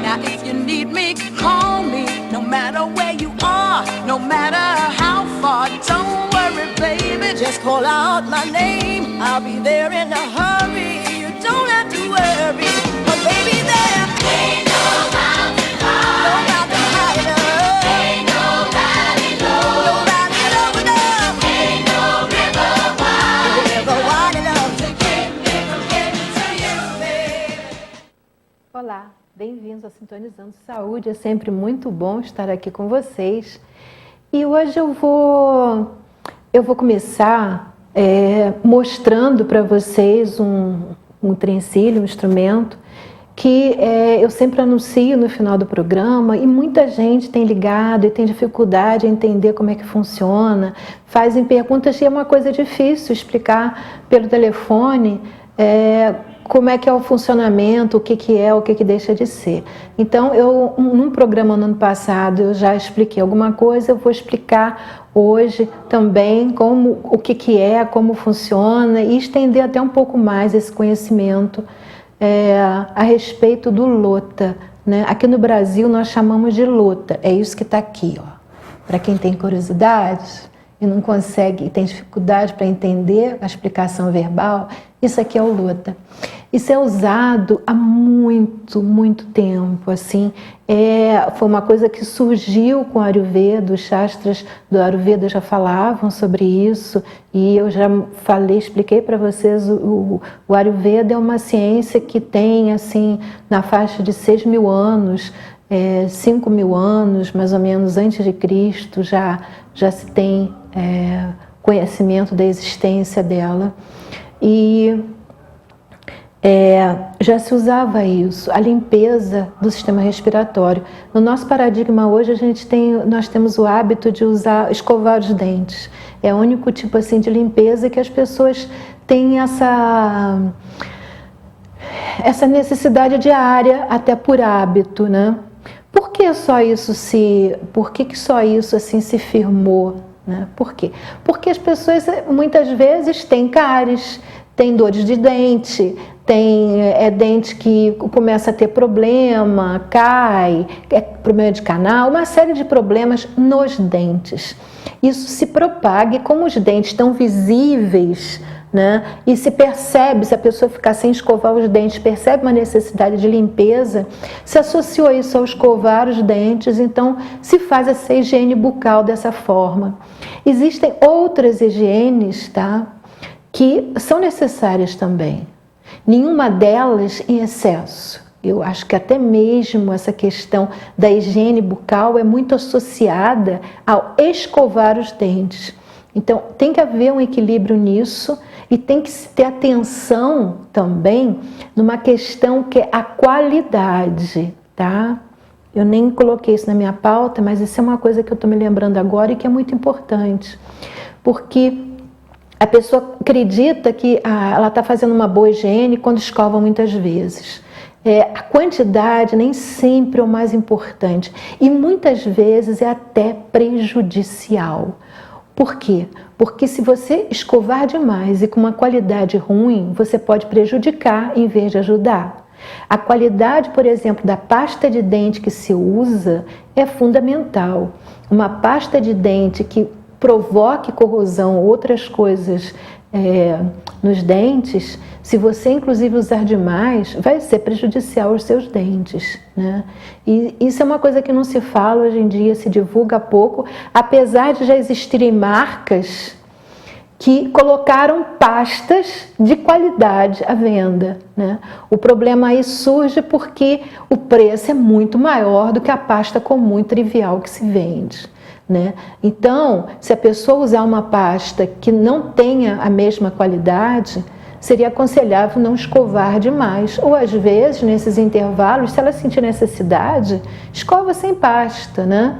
Now if you need me, call me. No matter where you are, no matter how far. Don't worry, baby, just call out my name. I'll be there in a hurry. You don't have to worry, but baby, there ain't no mountain high, no mountain high enough, ain't no valley low, no valley low enough, ain't no river wide enough to keep me from getting to you, baby. Olá, bem-vindos a Sintonizando Saúde. É sempre muito bom estar aqui com vocês. E hoje eu vou começar mostrando para vocês um utensílio, um instrumento que eu sempre anuncio no final do programa e muita gente tem ligado e tem dificuldade em entender como é que funciona, fazem perguntas e é uma coisa difícil explicar pelo telefone como é que é o funcionamento, o que é, o que deixa de ser. Então, num programa no ano passado, eu já expliquei alguma coisa, eu vou explicar hoje também o que é, como funciona e estender até um pouco mais esse conhecimento a respeito do lota, né? Aqui no Brasil nós chamamos de lota, é isso que está aqui, ó. Para quem tem curiosidade e não consegue, e tem dificuldade para entender a explicação verbal, isso aqui é o lota. Isso é usado há muito, muito tempo, assim, foi uma coisa que surgiu com o Ayurveda, os Shastras do Ayurveda já falavam sobre isso, e eu já expliquei para vocês, o Ayurveda é uma ciência que tem, assim, na faixa de 6.000 anos, 5.000 anos, mais ou menos, antes de Cristo, já se tem conhecimento da existência dela, e já se usava isso, a limpeza do sistema respiratório. No nosso paradigma hoje, nós temos o hábito de escovar os dentes. É o único tipo assim de limpeza que as pessoas têm essa necessidade diária, até por hábito, né? Por que só isso assim se firmou, né? Por quê? Porque as pessoas muitas vezes têm cáries, têm dores de dente, tem dente que começa a ter problema, cai, problema de canal, uma série de problemas nos dentes. Isso se propaga e como os dentes estão visíveis, né, e se percebe, se a pessoa ficar sem escovar os dentes, percebe uma necessidade de limpeza, se associou isso ao escovar os dentes, então se faz essa higiene bucal dessa forma. Existem outras higienes, tá, que são necessárias também. Nenhuma delas em excesso. Eu acho que até mesmo essa questão da higiene bucal é muito associada ao escovar os dentes. Então, tem que haver um equilíbrio nisso e tem que ter atenção também numa questão que é a qualidade, tá? Eu nem coloquei isso na minha pauta, mas isso é uma coisa que eu estou me lembrando agora e que é muito importante. Porque a pessoa acredita que ela está fazendo uma boa higiene quando escova muitas vezes. A quantidade nem sempre é o mais importante e muitas vezes é até prejudicial. Por quê? Porque se você escovar demais e com uma qualidade ruim, você pode prejudicar em vez de ajudar. A qualidade, por exemplo, da pasta de dente que se usa é fundamental. Uma pasta de dente que provoque corrosão, outras coisas nos dentes, se você inclusive usar demais, vai ser prejudicial aos seus dentes, né? E isso é uma coisa que não se fala hoje em dia, se divulga pouco, apesar de já existirem marcas que colocaram pastas de qualidade à venda, né? O problema aí surge porque o preço é muito maior do que a pasta comum e trivial que se vende, né? Então, se a pessoa usar uma pasta que não tenha a mesma qualidade, seria aconselhável não escovar demais. Ou às vezes, nesses intervalos, se ela sentir necessidade, escova sem pasta, né?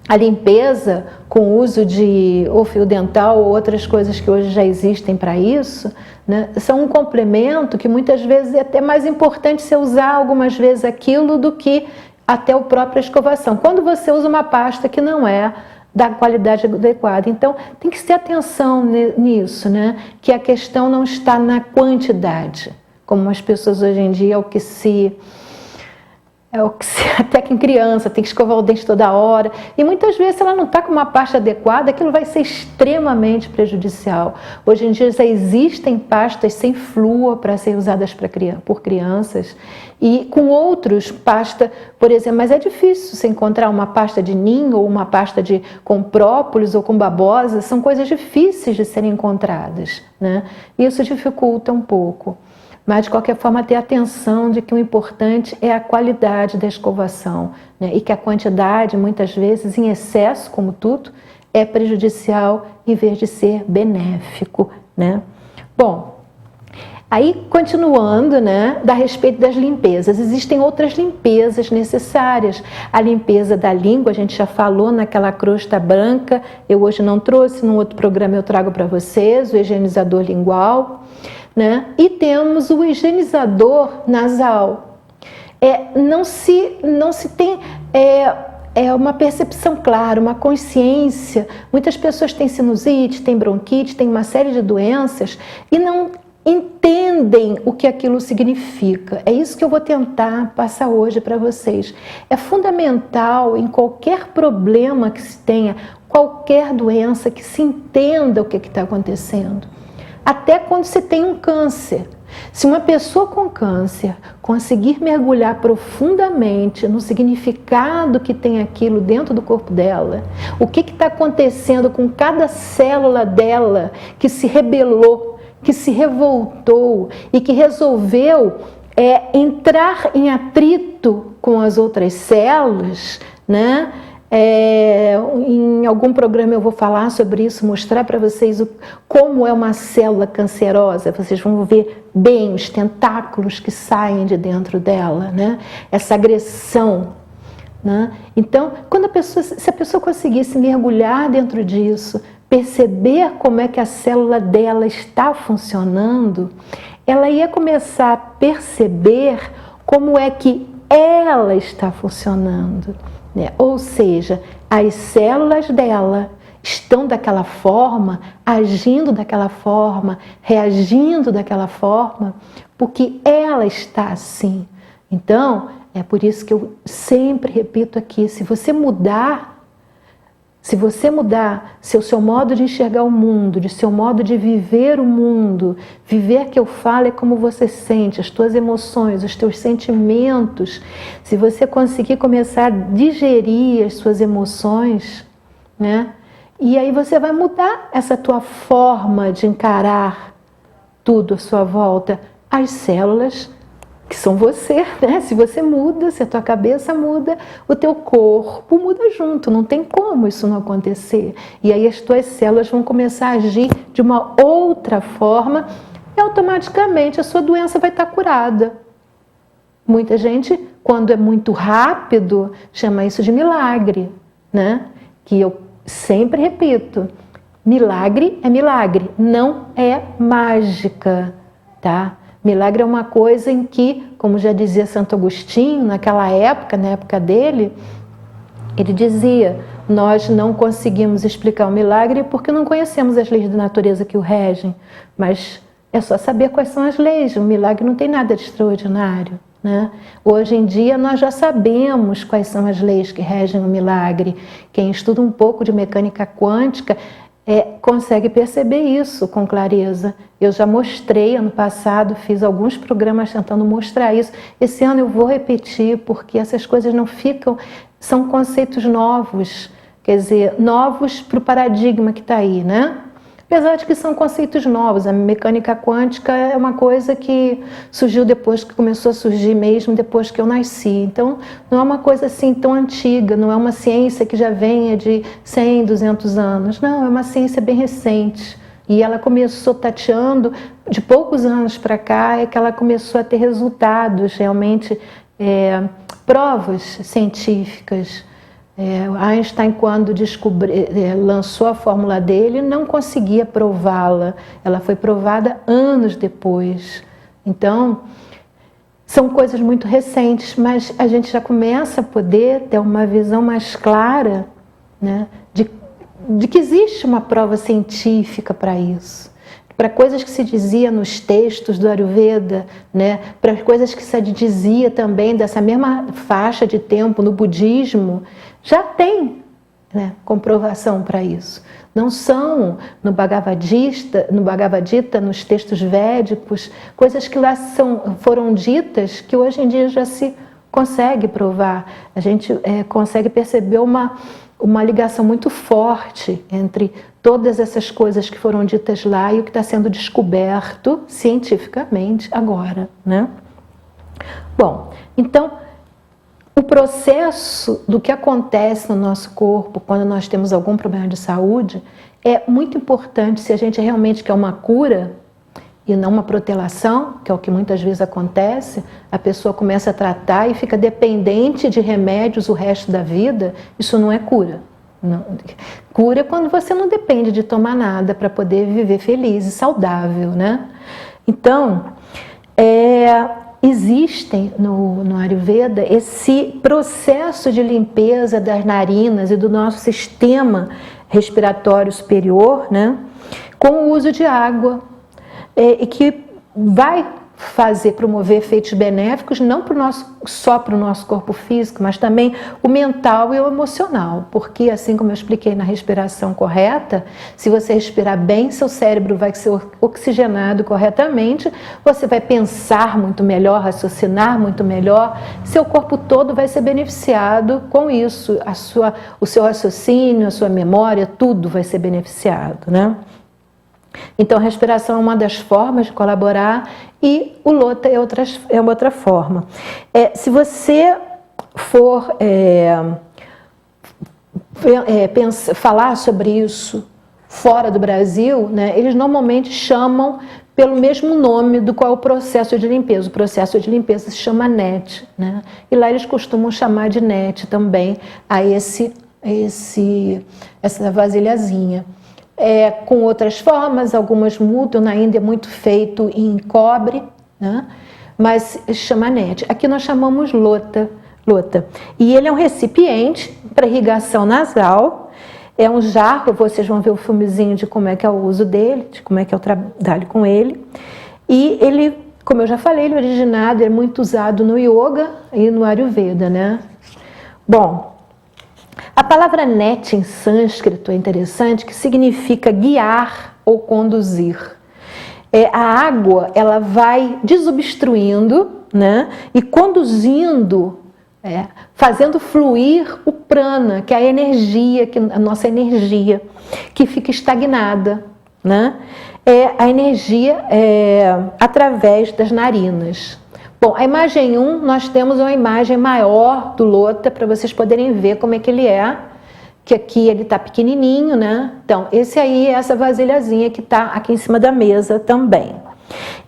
A limpeza com uso de ou fio dental ou outras coisas que hoje já existem para isso, né, são um complemento que muitas vezes é até mais importante você usar algumas vezes aquilo do que até a própria escovação, quando você usa uma pasta que não é da qualidade adequada. Então, tem que ter atenção nisso, né? Que a questão não está na quantidade, como as pessoas hoje em dia, o que se até que em criança tem que escovar o dente toda hora, e muitas vezes se ela não está com uma pasta adequada, aquilo vai ser extremamente prejudicial. Hoje em dia já existem pastas sem flúor para serem usadas por crianças, e com outros, pasta, por exemplo, mas é difícil você encontrar uma pasta de ninho ou uma pasta com própolis ou com babosa, são coisas difíceis de serem encontradas, né? Isso dificulta um pouco. Mas, de qualquer forma, ter atenção de que o importante é a qualidade da escovação, né? E que a quantidade, muitas vezes, em excesso, como tudo, é prejudicial em vez de ser benéfico, né? Bom, aí, continuando, né, a respeito das limpezas, existem outras limpezas necessárias. A limpeza da língua, a gente já falou naquela crosta branca, eu hoje não trouxe, num outro programa eu trago para vocês, o higienizador lingual, né? E temos o higienizador nasal. Não se tem uma percepção clara, uma consciência. Muitas pessoas têm sinusite, têm bronquite, têm uma série de doenças e não entendem o que aquilo significa. É isso que eu vou tentar passar hoje para vocês. É fundamental em qualquer problema que se tenha, qualquer doença, que se entenda o que está acontecendo. Até quando você tem um câncer. Se uma pessoa com câncer conseguir mergulhar profundamente no significado que tem aquilo dentro do corpo dela, o que está acontecendo com cada célula dela que se rebelou, que se revoltou e que resolveu entrar em atrito com as outras células, né? Em algum programa eu vou falar sobre isso, mostrar para vocês como é uma célula cancerosa. Vocês vão ver bem os tentáculos que saem de dentro dela, né? Essa agressão, né? Então, se a pessoa conseguisse mergulhar dentro disso, perceber como é que a célula dela está funcionando, ela ia começar a perceber como é que ela está funcionando. Ou seja, as células dela estão daquela forma, agindo daquela forma, reagindo daquela forma, porque ela está assim. Então, é por isso que eu sempre repito aqui, se você mudar seu modo de enxergar o mundo, de seu modo de viver o mundo, viver que eu falo é como você sente, as tuas emoções, os teus sentimentos, se você conseguir começar a digerir as suas emoções, né? E aí você vai mudar essa tua forma de encarar tudo à sua volta, as células que são você, né? Se você muda, se a tua cabeça muda, o teu corpo muda junto, não tem como isso não acontecer. E aí as tuas células vão começar a agir de uma outra forma e automaticamente a sua doença vai estar curada. Muita gente, quando é muito rápido, chama isso de milagre, né? Que eu sempre repito, milagre é milagre, não é mágica, tá? Milagre é uma coisa em que, como já dizia Santo Agostinho, naquela época, na época dele, ele dizia, nós não conseguimos explicar o milagre porque não conhecemos as leis da natureza que o regem, mas é só saber quais são as leis, o milagre não tem nada de extraordinário, né? Hoje em dia nós já sabemos quais são as leis que regem o milagre. Quem estuda um pouco de mecânica quântica consegue perceber isso com clareza. Eu já mostrei ano passado, fiz alguns programas tentando mostrar isso. Esse ano eu vou repetir, porque essas coisas não ficam... São conceitos novos, quer dizer, novos para o paradigma que está aí, né? Apesar de que são conceitos novos. A mecânica quântica é uma coisa que surgiu depois, que começou a surgir mesmo depois que eu nasci. Então, não é uma coisa assim tão antiga, não é uma ciência que já venha de 100, 200 anos. Não, é uma ciência bem recente. E ela começou tateando, de poucos anos para cá, é que ela começou a ter resultados, realmente, provas científicas. Einstein, quando lançou a fórmula dele, não conseguia prová-la. Ela foi provada anos depois. Então, são coisas muito recentes, mas a gente já começa a poder ter uma visão mais clara, né, de que existe uma prova científica para isso. para coisas que se dizia nos textos do Ayurveda, né? Para coisas que se dizia também dessa mesma faixa de tempo no budismo, já tem, né, comprovação para isso. Não são no Bhagavad Gita, nos textos védicos, coisas que lá foram ditas que hoje em dia já se consegue provar. A gente consegue perceber uma ligação muito forte entre todas essas coisas que foram ditas lá e o que está sendo descoberto cientificamente agora, né? Bom, então, o processo do que acontece no nosso corpo quando nós temos algum problema de saúde é muito importante se a gente realmente quer uma cura e não uma protelação, que é o que muitas vezes acontece. A pessoa começa a tratar e fica dependente de remédios o resto da vida. Isso não é cura. Não. Cura é quando você não depende de tomar nada para poder viver feliz e saudável, né? Então, existem no Ayurveda esse processo de limpeza das narinas e do nosso sistema respiratório superior, né, com o uso de água, e que vai promover efeitos benéficos não só para o nosso corpo físico, mas também o mental e o emocional, porque assim como eu expliquei na respiração correta, se você respirar bem, seu cérebro vai ser oxigenado corretamente, você vai pensar muito melhor, raciocinar muito melhor, seu corpo todo vai ser beneficiado com isso, o seu raciocínio, a sua memória, tudo vai ser beneficiado, né? Então, a respiração é uma das formas de colaborar e o Lota é uma outra forma. Se você for falar sobre isso fora do Brasil, né, eles normalmente chamam pelo mesmo nome do qual é o processo de limpeza. O processo de limpeza se chama NET, né? E lá eles costumam chamar de NET também a essa vasilhazinha. Com outras formas, algumas mudam, na Índia é muito feito em cobre, né? Mas chama NET. Aqui nós chamamos Lota. E ele é um recipiente para irrigação nasal, é um jarro, vocês vão ver o filmezinho de como é que é o uso dele, de como é que é o trabalho com ele. E ele, como eu já falei, ele é originado, é muito usado no yoga e no Ayurveda, né? Bom, a palavra net em sânscrito é interessante, que significa guiar ou conduzir. A água, ela vai desobstruindo, né, e conduzindo, fazendo fluir o prana, que é a nossa energia, que fica estagnada, né? A energia através das narinas. Bom, a imagem 1, nós temos uma imagem maior do Lota, para vocês poderem ver como é que ele é, que aqui ele está pequenininho, né? Então, esse aí é essa vasilhazinha que está aqui em cima da mesa também.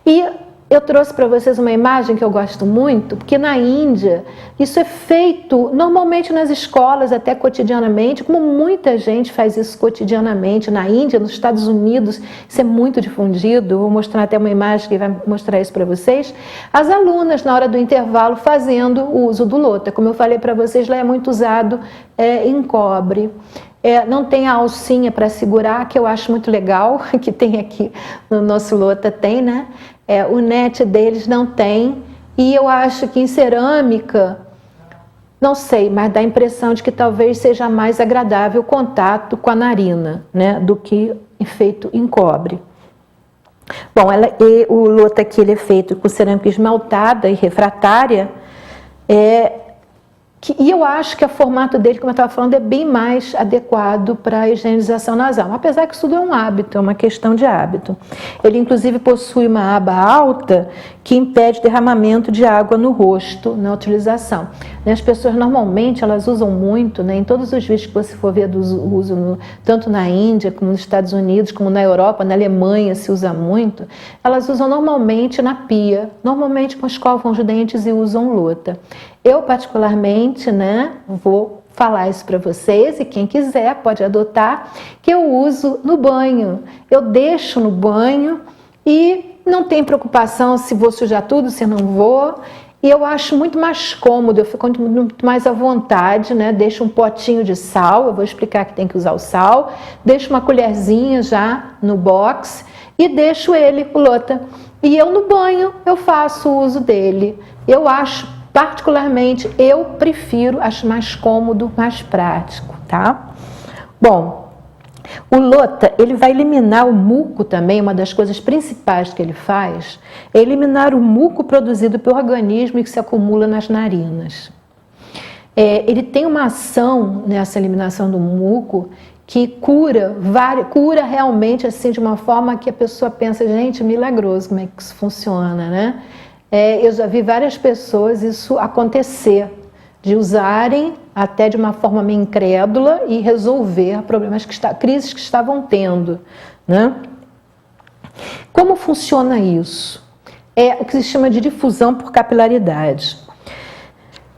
E eu trouxe para vocês uma imagem que eu gosto muito, porque na Índia isso é feito normalmente nas escolas, até cotidianamente, como muita gente faz isso cotidianamente. Na Índia, nos Estados Unidos, isso é muito difundido. Vou mostrar até uma imagem que vai mostrar isso para vocês. As alunas, na hora do intervalo, fazendo o uso do Lota. Como eu falei para vocês, lá é muito usado em cobre. Não tem a alcinha para segurar, que eu acho muito legal, que tem aqui no nosso Lota, tem, né? O net deles não tem, e eu acho que em cerâmica, não sei, mas dá a impressão de que talvez seja mais agradável o contato com a narina, né, do que feito em cobre. Bom, o Lota aqui ele é feito com cerâmica esmaltada e refratária, e eu acho que o formato dele, como eu estava falando, é bem mais adequado para a higienização nasal, apesar que isso tudo é um hábito, é uma questão de hábito. Ele, inclusive, possui uma aba alta que impede o derramamento de água no rosto na utilização. As pessoas, normalmente, elas usam muito, né, em todos os vídeos que você for ver do uso, tanto na Índia, como nos Estados Unidos, como na Europa, na Alemanha se usa muito, elas usam normalmente na pia, normalmente escovam os dentes e usam Lota. Eu, particularmente, né, vou falar isso para vocês, e quem quiser pode adotar, que eu uso no banho. Eu deixo no banho e não tem preocupação se vou sujar tudo, se não vou. E eu acho muito mais cômodo, eu fico muito mais à vontade, né? Deixo um potinho de sal, eu vou explicar que tem que usar o sal. Deixo uma colherzinha já no box e deixo ele, o Lota. E eu no banho, eu faço uso dele. Eu acho, particularmente, eu prefiro, acho mais cômodo, mais prático, tá? Bom, o Lota, ele vai eliminar o muco também, uma das coisas principais que ele faz, é eliminar o muco produzido pelo organismo e que se acumula nas narinas. Ele tem uma ação nessa eliminação do muco que cura realmente assim de uma forma que a pessoa pensa, gente, milagroso como é que isso funciona, né? Eu já vi várias pessoas isso acontecer, de usarem até de uma forma meio incrédula e resolver problemas crises que estavam tendo, né? Como funciona isso? É o que se chama de difusão por capilaridade.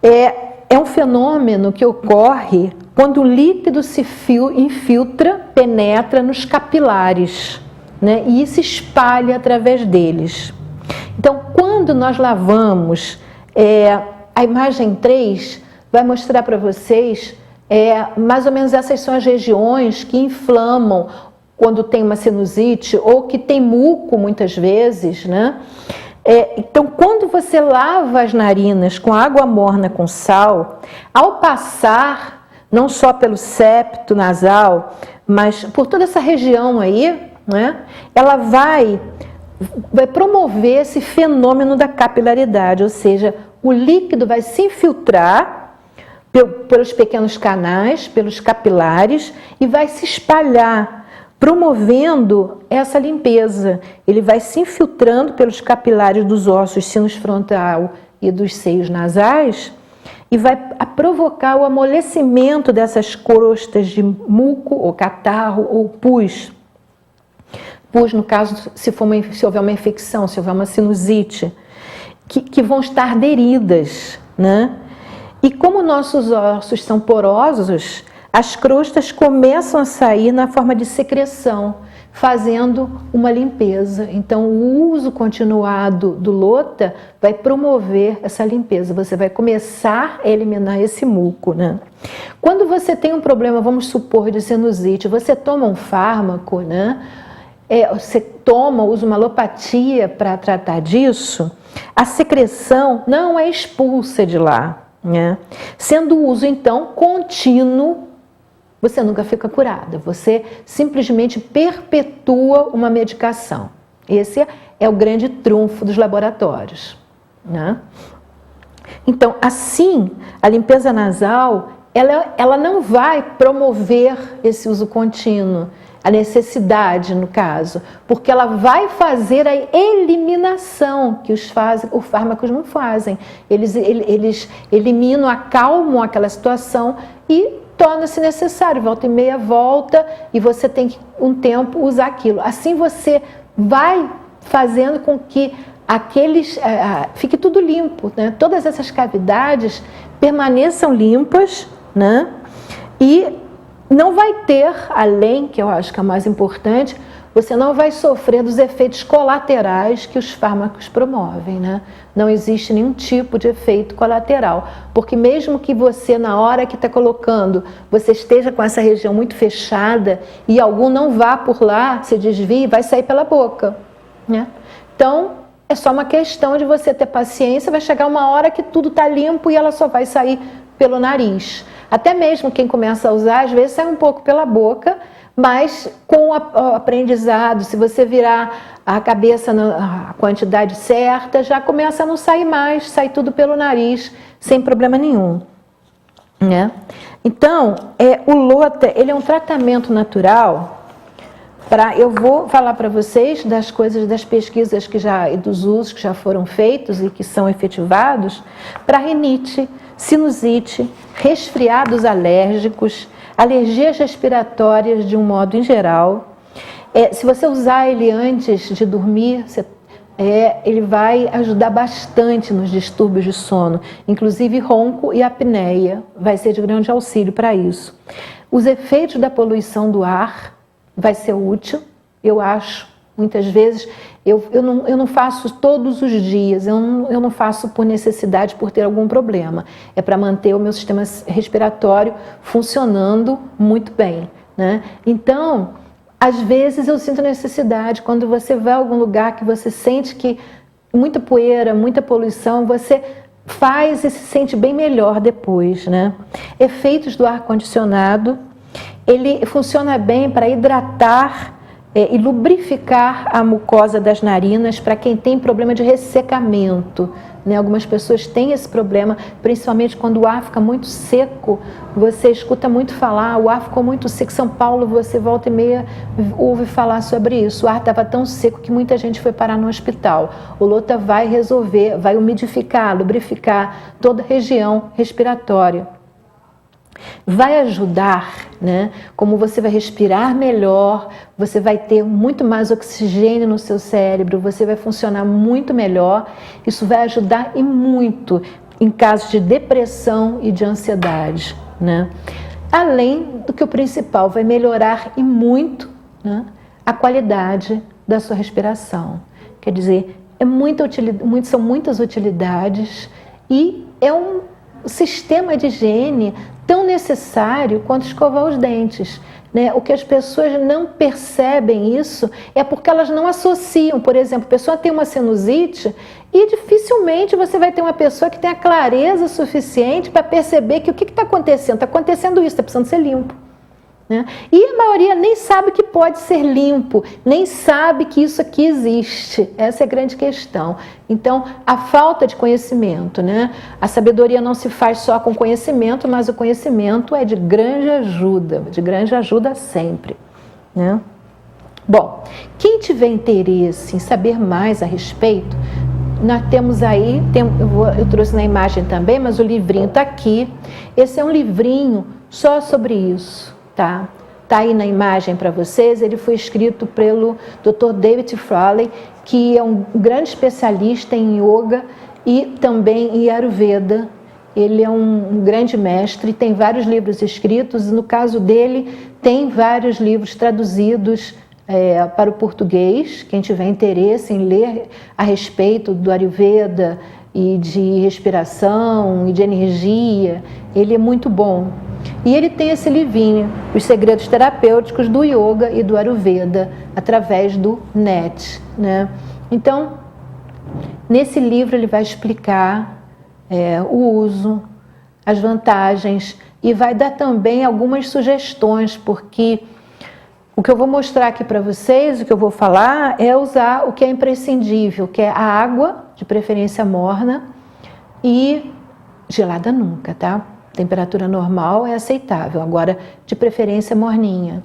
É um fenômeno que ocorre quando o líquido se infiltra, penetra nos capilares, né, e se espalha através deles. Então, quando nós lavamos, a imagem 3 vai mostrar para vocês, mais ou menos essas são as regiões que inflamam quando tem uma sinusite ou que tem muco muitas vezes, né? Então, quando você lava as narinas com água morna com sal, ao passar não só pelo septo nasal, mas por toda essa região aí, né, ela vai promover esse fenômeno da capilaridade, ou seja, o líquido vai se infiltrar pelos pequenos canais, pelos capilares e vai se espalhar, promovendo essa limpeza. Ele vai se infiltrando pelos capilares dos ossos sinus frontal e dos seios nasais e vai provocar o amolecimento dessas crostas de muco ou catarro ou pus. Pus, no caso, se houver uma infecção, se houver uma sinusite, que vão estar aderidas, né? E como nossos ossos são porosos, as crostas começam a sair na forma de secreção, fazendo uma limpeza. Então, o uso continuado do Lota vai promover essa limpeza. Você vai começar a eliminar esse muco, né? Quando você tem um problema, vamos supor, de sinusite, você toma um fármaco, né? Você usa uma alopatia para tratar disso, a secreção não é expulsa de lá, né? Sendo o uso, então, contínuo, você nunca fica curada, você simplesmente perpetua uma medicação. Esse é o grande trunfo dos laboratórios, né? Então, assim, a limpeza nasal, ela não vai promover esse uso contínuo, a necessidade, no caso, porque ela vai fazer a eliminação que os fármacos não fazem. Eles eliminam, acalmam aquela situação e torna-se necessário, volta e meia volta, e você tem que um tempo usar aquilo. Assim você vai fazendo com que fique tudo limpo, né? Todas essas cavidades permaneçam limpas, né? E não vai ter, além, que eu acho que é o mais importante, você não vai sofrer dos efeitos colaterais que os fármacos promovem, né? Não existe nenhum tipo de efeito colateral, porque mesmo que você, na hora que está colocando, você esteja com essa região muito fechada e algum não vá por lá, se desvie, vai sair pela boca, né? Então, é só uma questão de você ter paciência, vai chegar uma hora que tudo está limpo e ela só vai sair pelo nariz. Até mesmo quem começa a usar, às vezes sai um pouco pela boca, mas com o aprendizado, se você virar a cabeça na quantidade certa, já começa a não sair mais, sai tudo pelo nariz, sem problema nenhum, né? Então, o Lota, ele é um tratamento natural eu vou falar para vocês das coisas, das pesquisas e dos usos que já foram feitos e que são efetivados para rinite, sinusite, resfriados alérgicos, alergias respiratórias de um modo em geral. Se você usar ele antes de dormir, ele vai ajudar bastante nos distúrbios de sono, inclusive ronco e apneia, vai ser de grande auxílio para isso. Os efeitos da poluição do ar vai ser útil, eu acho. Muitas vezes eu não faço todos os dias, eu não faço por necessidade, por ter algum problema. É para manter o meu sistema respiratório funcionando muito bem, né? Então, Às vezes eu sinto necessidade, quando você vai a algum lugar que você sente que muita poeira, muita poluição, você faz e se sente bem melhor depois, né? Efeitos do ar-condicionado, ele funciona bem para hidratar e lubrificar a mucosa das narinas para quem tem problema de ressecamento, né? Algumas pessoas têm esse problema, principalmente quando o ar fica muito seco. Você escuta muito falar, o ar ficou muito seco. São Paulo, você volta e meia ouve falar sobre isso. O ar estava tão seco que muita gente foi parar no hospital. O Lota vai resolver, vai umidificar, lubrificar toda a região respiratória. Vai ajudar, né? Como você vai respirar melhor, você vai ter muito mais oxigênio no seu cérebro, você vai funcionar muito melhor. Isso vai ajudar e muito em casos de depressão e de ansiedade, né? Além do que o principal, vai melhorar e muito, né, a qualidade da sua respiração. Quer dizer, são muitas utilidades e é um sistema de higiene tão necessário quanto escovar os dentes, né? O que as pessoas não percebem isso é porque elas não associam. Por exemplo, a pessoa tem uma sinusite e dificilmente você vai ter uma pessoa que tenha clareza suficiente para perceber que o que está acontecendo? Está acontecendo isso, está precisando ser limpo, né? E a maioria nem sabe que pode ser limpo, nem sabe que isso aqui existe. Essa é a grande questão. Então, a falta de conhecimento, né? A sabedoria não se faz só com conhecimento, mas o conhecimento é de grande ajuda sempre, né? Bom, quem tiver interesse em saber mais a respeito, nós temos aí, eu trouxe na imagem também, mas o livrinho está aqui. Esse é um livrinho só sobre isso. Tá aí na imagem para vocês. Ele foi escrito pelo Dr. David Frawley, que é um grande especialista em yoga e também em Ayurveda. Ele é um grande mestre, tem vários livros escritos, e no caso dele tem vários livros traduzidos para o português. Quem tiver interesse em ler a respeito do Ayurveda e de respiração e de energia, ele é muito bom. E ele tem esse livrinho, Os Segredos Terapêuticos do Yoga e do Ayurveda, através do NET, né? Então, nesse livro ele vai explicar o uso, as vantagens, e vai dar também algumas sugestões, porque o que eu vou mostrar aqui para vocês, o que eu vou falar, é usar o que é imprescindível, que é a água, de preferência morna, e gelada nunca, tá? Temperatura normal é aceitável, agora de preferência morninha.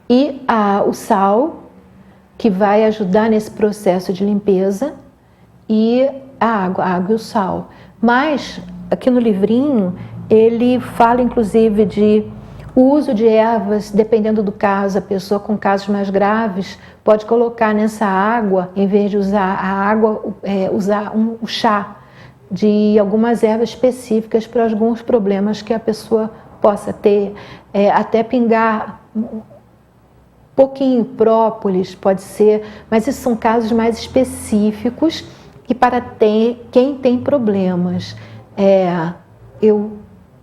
E o sal, que vai ajudar nesse processo de limpeza, e a água e o sal. Mas, aqui no livrinho, ele fala inclusive de uso de ervas, dependendo do caso. A pessoa com casos mais graves pode colocar nessa água, em vez de usar a água, usar um chá de algumas ervas específicas para alguns problemas que a pessoa possa ter, até pingar um pouquinho, própolis pode ser, mas esses são casos mais específicos e para quem tem problemas. Eu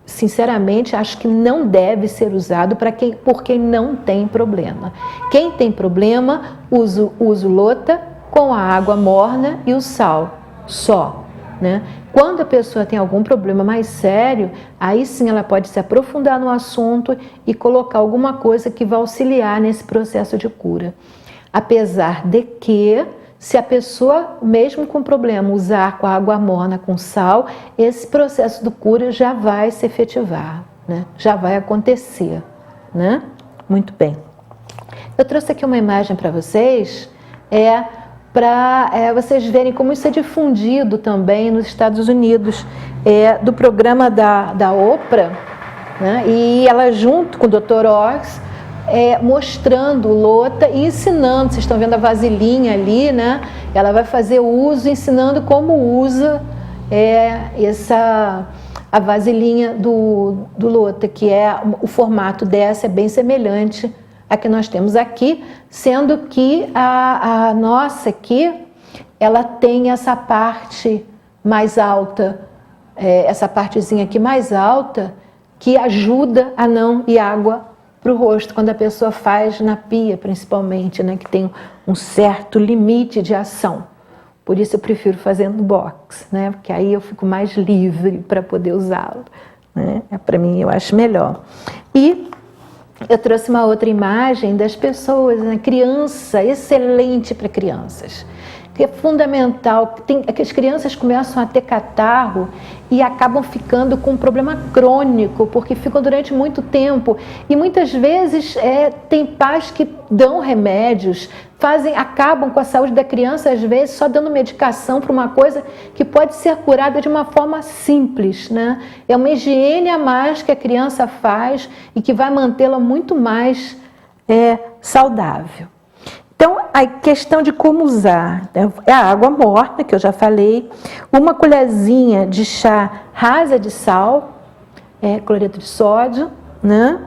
sinceramente acho que não deve ser usado por quem não tem problema. Quem tem problema, usa o Lota com a água morna e o sal só, né? Quando a pessoa tem algum problema mais sério, aí sim ela pode se aprofundar no assunto e colocar alguma coisa que vai auxiliar nesse processo de cura. Apesar de que, se a pessoa, mesmo com problema, usar com a água morna com sal, esse processo de cura já vai se efetivar, né? Já vai acontecer, né? Muito bem. Eu trouxe aqui uma imagem para vocês, para vocês verem como isso é difundido também nos Estados Unidos, do programa da Oprah, né? E ela junto com o Dr. Oz, mostrando o Lota e ensinando. Vocês estão vendo a vasilhinha ali, né? Ela vai fazer o uso, ensinando como usa a vasilhinha do Lota, que o formato dessa é bem semelhante a que nós temos aqui, sendo que a nossa aqui, ela tem essa parte mais alta, essa partezinha aqui mais alta, que ajuda a não ir água para o rosto, quando a pessoa faz na pia, principalmente, né, que tem um certo limite de ação. Por isso eu prefiro fazer no box, né, porque aí eu fico mais livre para poder usá-lo, né, para mim eu acho melhor. E eu trouxe uma outra imagem das pessoas, né, criança, excelente para crianças, que é fundamental, é que as crianças começam a ter catarro e acabam ficando com um problema crônico, porque ficam durante muito tempo, e muitas vezes tem pais que dão remédios, acabam com a saúde da criança, às vezes só dando medicação para uma coisa que pode ser curada de uma forma simples, né? É uma higiene a mais que a criança faz e que vai mantê-la muito mais saudável. Então, a questão de como usar, é a água morna, que eu já falei, uma colherzinha de chá rasa de sal, cloreto de sódio, né?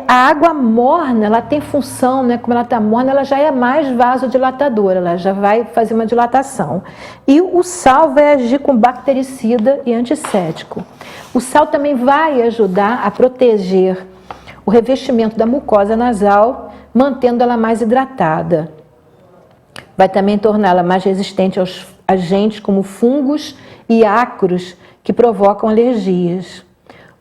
A água morna, ela tem função, né? Como ela está morna, ela já é mais vasodilatadora, ela já vai fazer uma dilatação. E o sal vai agir como bactericida e antisséptico. O sal também vai ajudar a proteger o revestimento da mucosa nasal, mantendo ela mais hidratada. Vai também torná-la mais resistente aos agentes como fungos e ácaros que provocam alergias.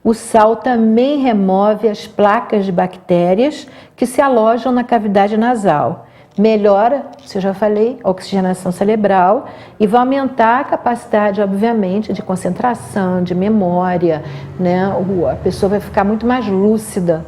O sal também remove as placas de bactérias que se alojam na cavidade nasal. Melhora, se eu já falei, a oxigenação cerebral e vai aumentar a capacidade, obviamente, de concentração, de memória, né? A pessoa vai ficar muito mais lúcida,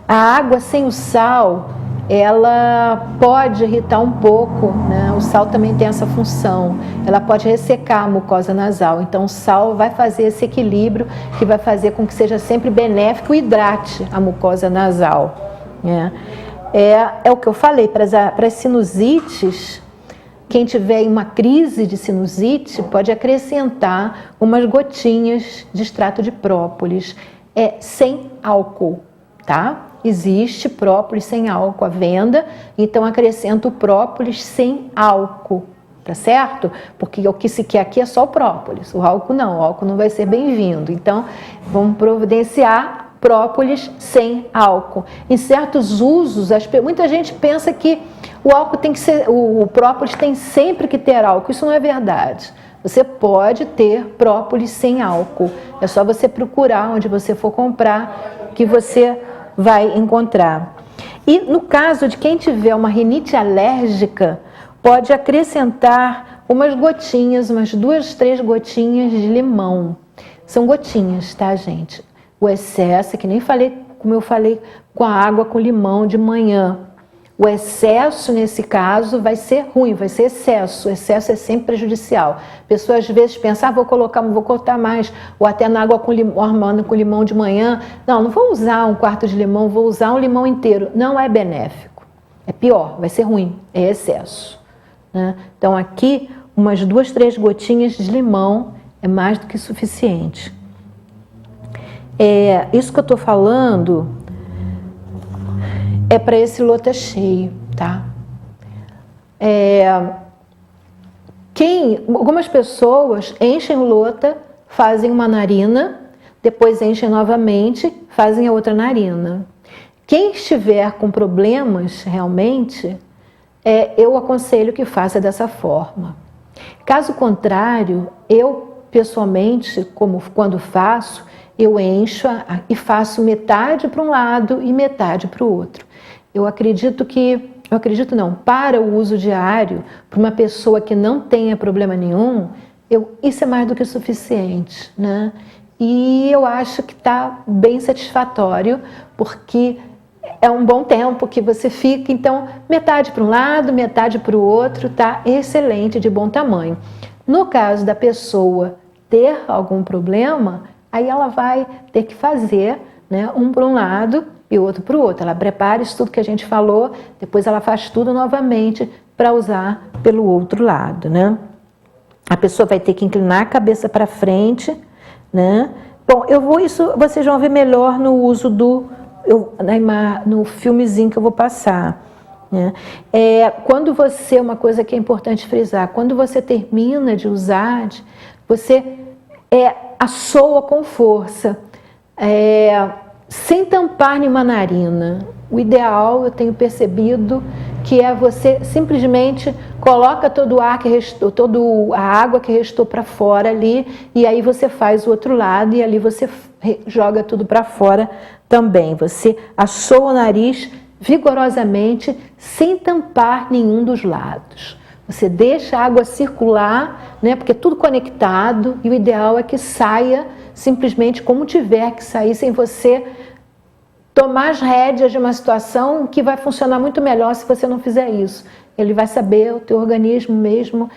A água sem o sal, ela pode irritar um pouco, né? O sal também tem essa função, ela pode ressecar a mucosa nasal, então o sal vai fazer esse equilíbrio que vai fazer com que seja sempre benéfico e hidrate a mucosa nasal, né? É o que eu falei, para as sinusites, quem tiver uma crise de sinusite pode acrescentar umas gotinhas de extrato de própolis, sem álcool, tá? Existe própolis sem álcool à venda, então acrescenta o própolis sem álcool, tá certo? Porque o que se quer aqui é só o própolis, o álcool não vai ser bem-vindo. Então, vamos providenciar própolis sem álcool. Em certos usos, muita gente pensa que o própolis tem sempre que ter álcool, isso não é verdade. Você pode ter própolis sem álcool, é só você procurar onde você for comprar, que você vai encontrar. E no caso de quem tiver uma rinite alérgica, pode acrescentar umas gotinhas, umas 2, 3 gotinhas de limão. São gotinhas, tá, gente? O excesso, que nem falei, como eu falei com a água com limão de manhã. O excesso, nesse caso, vai ser ruim, vai ser excesso. O excesso é sempre prejudicial. A pessoa às vezes pensa, vou cortar mais, ou até na água com limão de manhã. Não vou usar um quarto de limão, vou usar um limão inteiro. Não é benéfico. É pior, vai ser ruim, é excesso, né? Então aqui, umas 2, 3 gotinhas de limão é mais do que suficiente. Isso que eu estou falando é para esse lota cheio, tá? Algumas pessoas enchem o lota, fazem uma narina, depois enchem novamente, fazem a outra narina. Quem estiver com problemas realmente, eu aconselho que faça dessa forma. Caso contrário, eu pessoalmente, quando faço, eu encho e faço metade para um lado e metade para o outro. Para o uso diário, para uma pessoa que não tenha problema nenhum, isso é mais do que suficiente, né? E eu acho que está bem satisfatório, porque é um bom tempo que você fica, então metade para um lado, metade para o outro, tá excelente, de bom tamanho. No caso da pessoa ter algum problema, aí ela vai ter que fazer, né, um para um lado e outro para o outro. Ela prepara isso tudo que a gente falou, depois ela faz tudo novamente para usar pelo outro lado, né? A pessoa vai ter que inclinar a cabeça para frente, né? Bom, isso vocês vão ver melhor no uso no filmezinho que eu vou passar, né? Uma coisa que é importante frisar, quando você termina de usar, você assoa com força. sem tampar nenhuma narina. O ideal, eu tenho percebido, que é você simplesmente coloca todo o ar que restou, toda a água que restou para fora ali, e aí você faz o outro lado e ali você joga tudo para fora também. Você assoa o nariz vigorosamente, sem tampar nenhum dos lados. Você deixa a água circular, né, porque é tudo conectado, e o ideal é que saia simplesmente como tiver que sair, sem você tomar as rédeas de uma situação que vai funcionar muito melhor se você não fizer isso. Ele vai saber, o teu organismo mesmo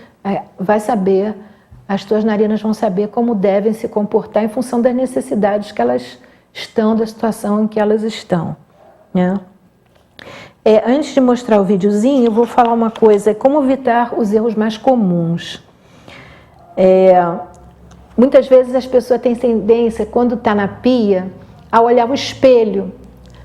vai saber, as tuas narinas vão saber como devem se comportar em função das necessidades que elas estão, da situação em que elas estão, né? Antes de mostrar o videozinho, eu vou falar uma coisa, como evitar os erros mais comuns. Muitas vezes as pessoas têm tendência, quando está na pia, a olhar o espelho,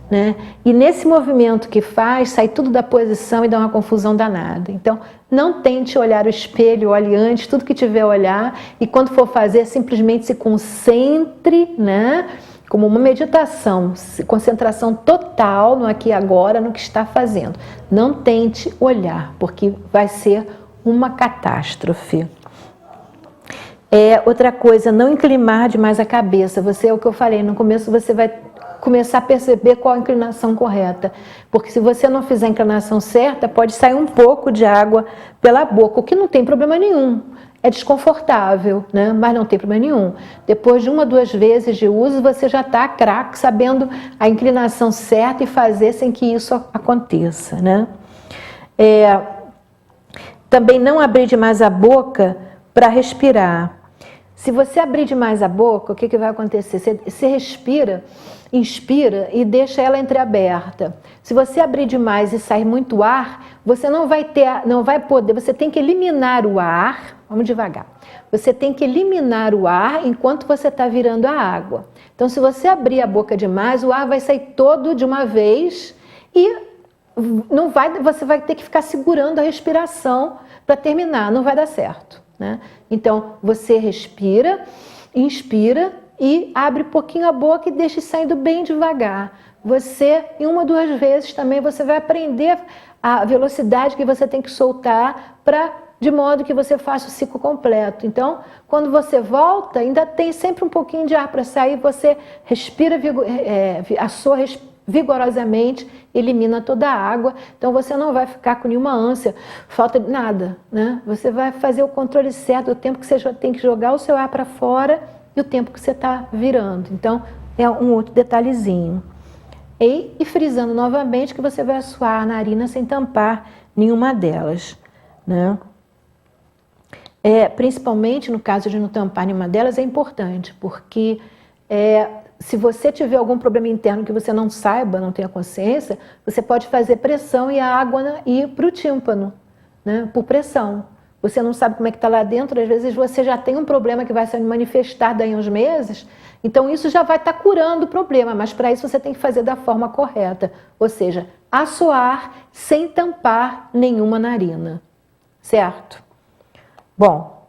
né? E nesse movimento que faz, sai tudo da posição e dá uma confusão danada. Então, não tente olhar o espelho, olhe antes, tudo que tiver a olhar, e quando for fazer, simplesmente se concentre, né? Como uma meditação, concentração total no aqui e agora, no que está fazendo. Não tente olhar, porque vai ser uma catástrofe. Outra coisa, não inclinar demais a cabeça. É o que eu falei, no começo você vai começar a perceber qual a inclinação correta. Porque se você não fizer a inclinação certa, pode sair um pouco de água pela boca, o que não tem problema nenhum. É desconfortável, né? Mas não tem problema nenhum. Depois de 1 ou 2 vezes de uso, você já está craque, sabendo a inclinação certa e fazer sem que isso aconteça, né? Também não abrir demais a boca para respirar. Se você abrir demais a boca, o que vai acontecer? Você respira, inspira e deixa ela entreaberta. Se você abrir demais e sair muito ar, você não vai poder, você tem que eliminar o ar, vamos devagar. Você tem que eliminar o ar enquanto você está virando a água. Então, se você abrir a boca demais, o ar vai sair todo de uma vez e você vai ter que ficar segurando a respiração para terminar, não vai dar certo, né? Então, você respira, inspira e abre um pouquinho a boca e deixa saindo bem devagar. Você, em 1 ou 2 vezes também, você vai aprender a velocidade que você tem que soltar de modo que você faça o ciclo completo. Então, quando você volta, ainda tem sempre um pouquinho de ar para sair, você respira, assoa vigorosamente, elimina toda a água, então você não vai ficar com nenhuma ânsia, falta de nada, né? Você vai fazer o controle certo do tempo que você tem que jogar o seu ar para fora e o tempo que você está virando. Então, é um outro detalhezinho. E frisando novamente que você vai assoar a narina sem tampar nenhuma delas, né? Principalmente no caso de não tampar nenhuma delas, é importante, porque se você tiver algum problema interno que você não saiba, não tenha consciência, você pode fazer pressão e a água ir para o tímpano, né? Por pressão. Você não sabe como é que está lá dentro, às vezes você já tem um problema que vai se manifestar daí a uns meses, então isso já vai estar curando o problema, mas para isso você tem que fazer da forma correta, ou seja, assoar sem tampar nenhuma narina, certo? Bom,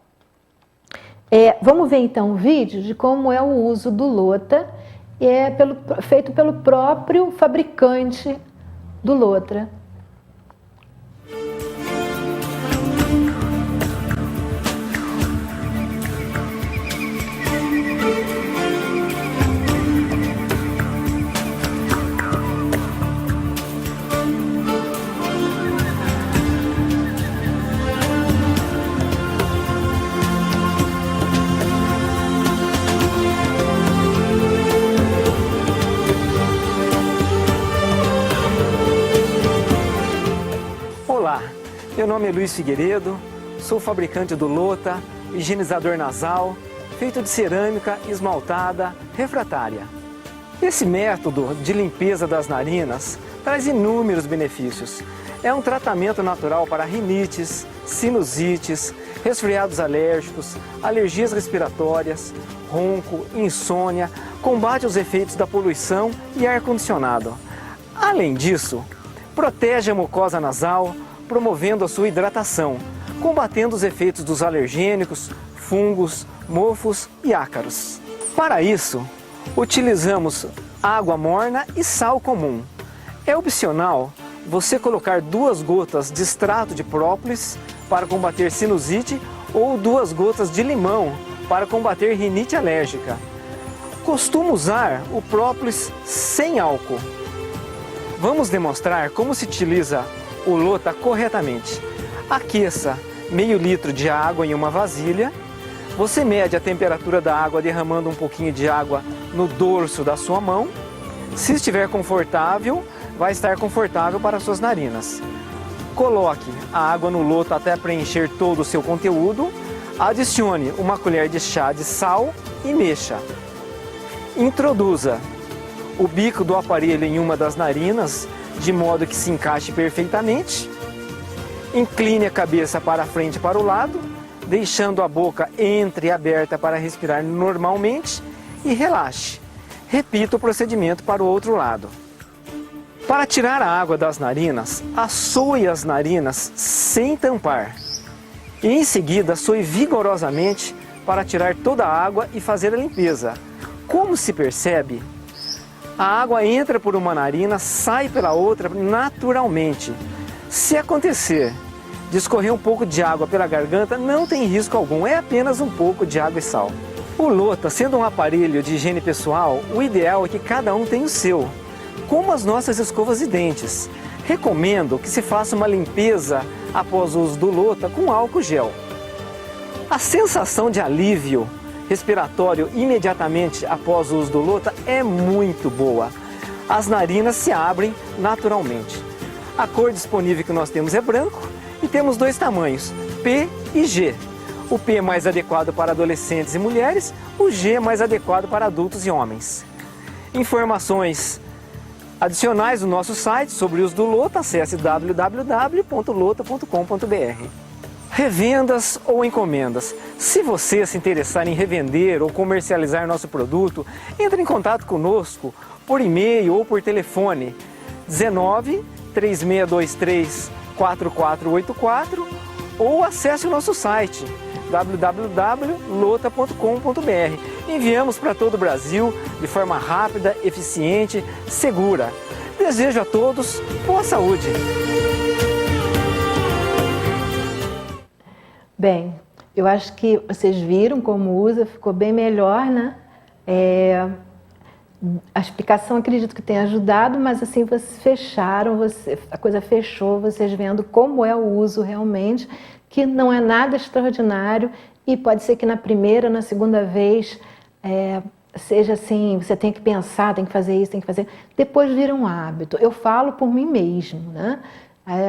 vamos ver então um vídeo de como é o uso do Lota, feito pelo próprio fabricante do Lotra. Meu nome é Luiz Figueiredo, sou fabricante do Lota, higienizador nasal, feito de cerâmica esmaltada refratária. Esse método de limpeza das narinas traz inúmeros benefícios. É um tratamento natural para rinites, sinusites, resfriados alérgicos, alergias respiratórias, ronco, insônia, combate os efeitos da poluição e ar-condicionado. Além disso, protege a mucosa nasal, promovendo a sua hidratação, combatendo os efeitos dos alergênicos, fungos, mofos e ácaros. Para isso, utilizamos água morna e sal comum. É opcional você colocar 2 gotas de extrato de própolis para combater sinusite ou 2 gotas de limão para combater rinite alérgica. Costumo usar o própolis sem álcool. Vamos demonstrar como se utiliza o Lota corretamente. Aqueça meio litro de água em uma vasilha. Você mede a temperatura da água derramando um pouquinho de água no dorso da sua mão. Se estiver confortável, vai estar confortável para suas narinas. Coloque a água no Lota até preencher todo o seu conteúdo. Adicione uma colher de chá de sal e mexa. Introduza o bico do aparelho em uma das narinas, de modo que se encaixe perfeitamente. Incline a cabeça para frente e para o lado, deixando a boca entreaberta para respirar normalmente e relaxe. Repita o procedimento para o outro lado. Para tirar a água das narinas, assoe as narinas sem tampar. E em seguida, assoe vigorosamente para tirar toda a água e fazer a limpeza. Como se percebe, a água entra por uma narina, sai pela outra naturalmente. Se acontecer de escorrer um pouco de água pela garganta, não tem risco algum, é apenas um pouco de água e sal. O Lota, sendo um aparelho de higiene pessoal, o ideal é que cada um tenha o seu, como as nossas escovas de dentes. Recomendo que se faça uma limpeza após o uso do Lota com álcool gel. A sensação de alívio respiratório imediatamente após o uso do Lota é muito boa. As narinas se abrem naturalmente. A cor disponível que nós temos é branco e temos 2 tamanhos, P e G. O P é mais adequado para adolescentes e mulheres, o G é mais adequado para adultos e homens. Informações adicionais no nosso site sobre o uso do Lota, acesse www.lota.com.br. Revendas ou encomendas. Se você se interessar em revender ou comercializar nosso produto, entre em contato conosco por e-mail ou por telefone 19 3623 4484 ou acesse o nosso site www.lota.com.br. Enviamos para todo o Brasil de forma rápida, eficiente, segura. Desejo a todos boa saúde. Bem, eu acho que vocês viram como usa, ficou bem melhor, né? A explicação acredito que tenha ajudado, mas assim vocês fecharam, a coisa fechou, vocês vendo como é o uso realmente, que não é nada extraordinário e pode ser que na primeira, na segunda vez, seja assim, você tem que pensar, tem que fazer isso, tem que fazer, depois vira um hábito. Eu falo por mim mesmo, né?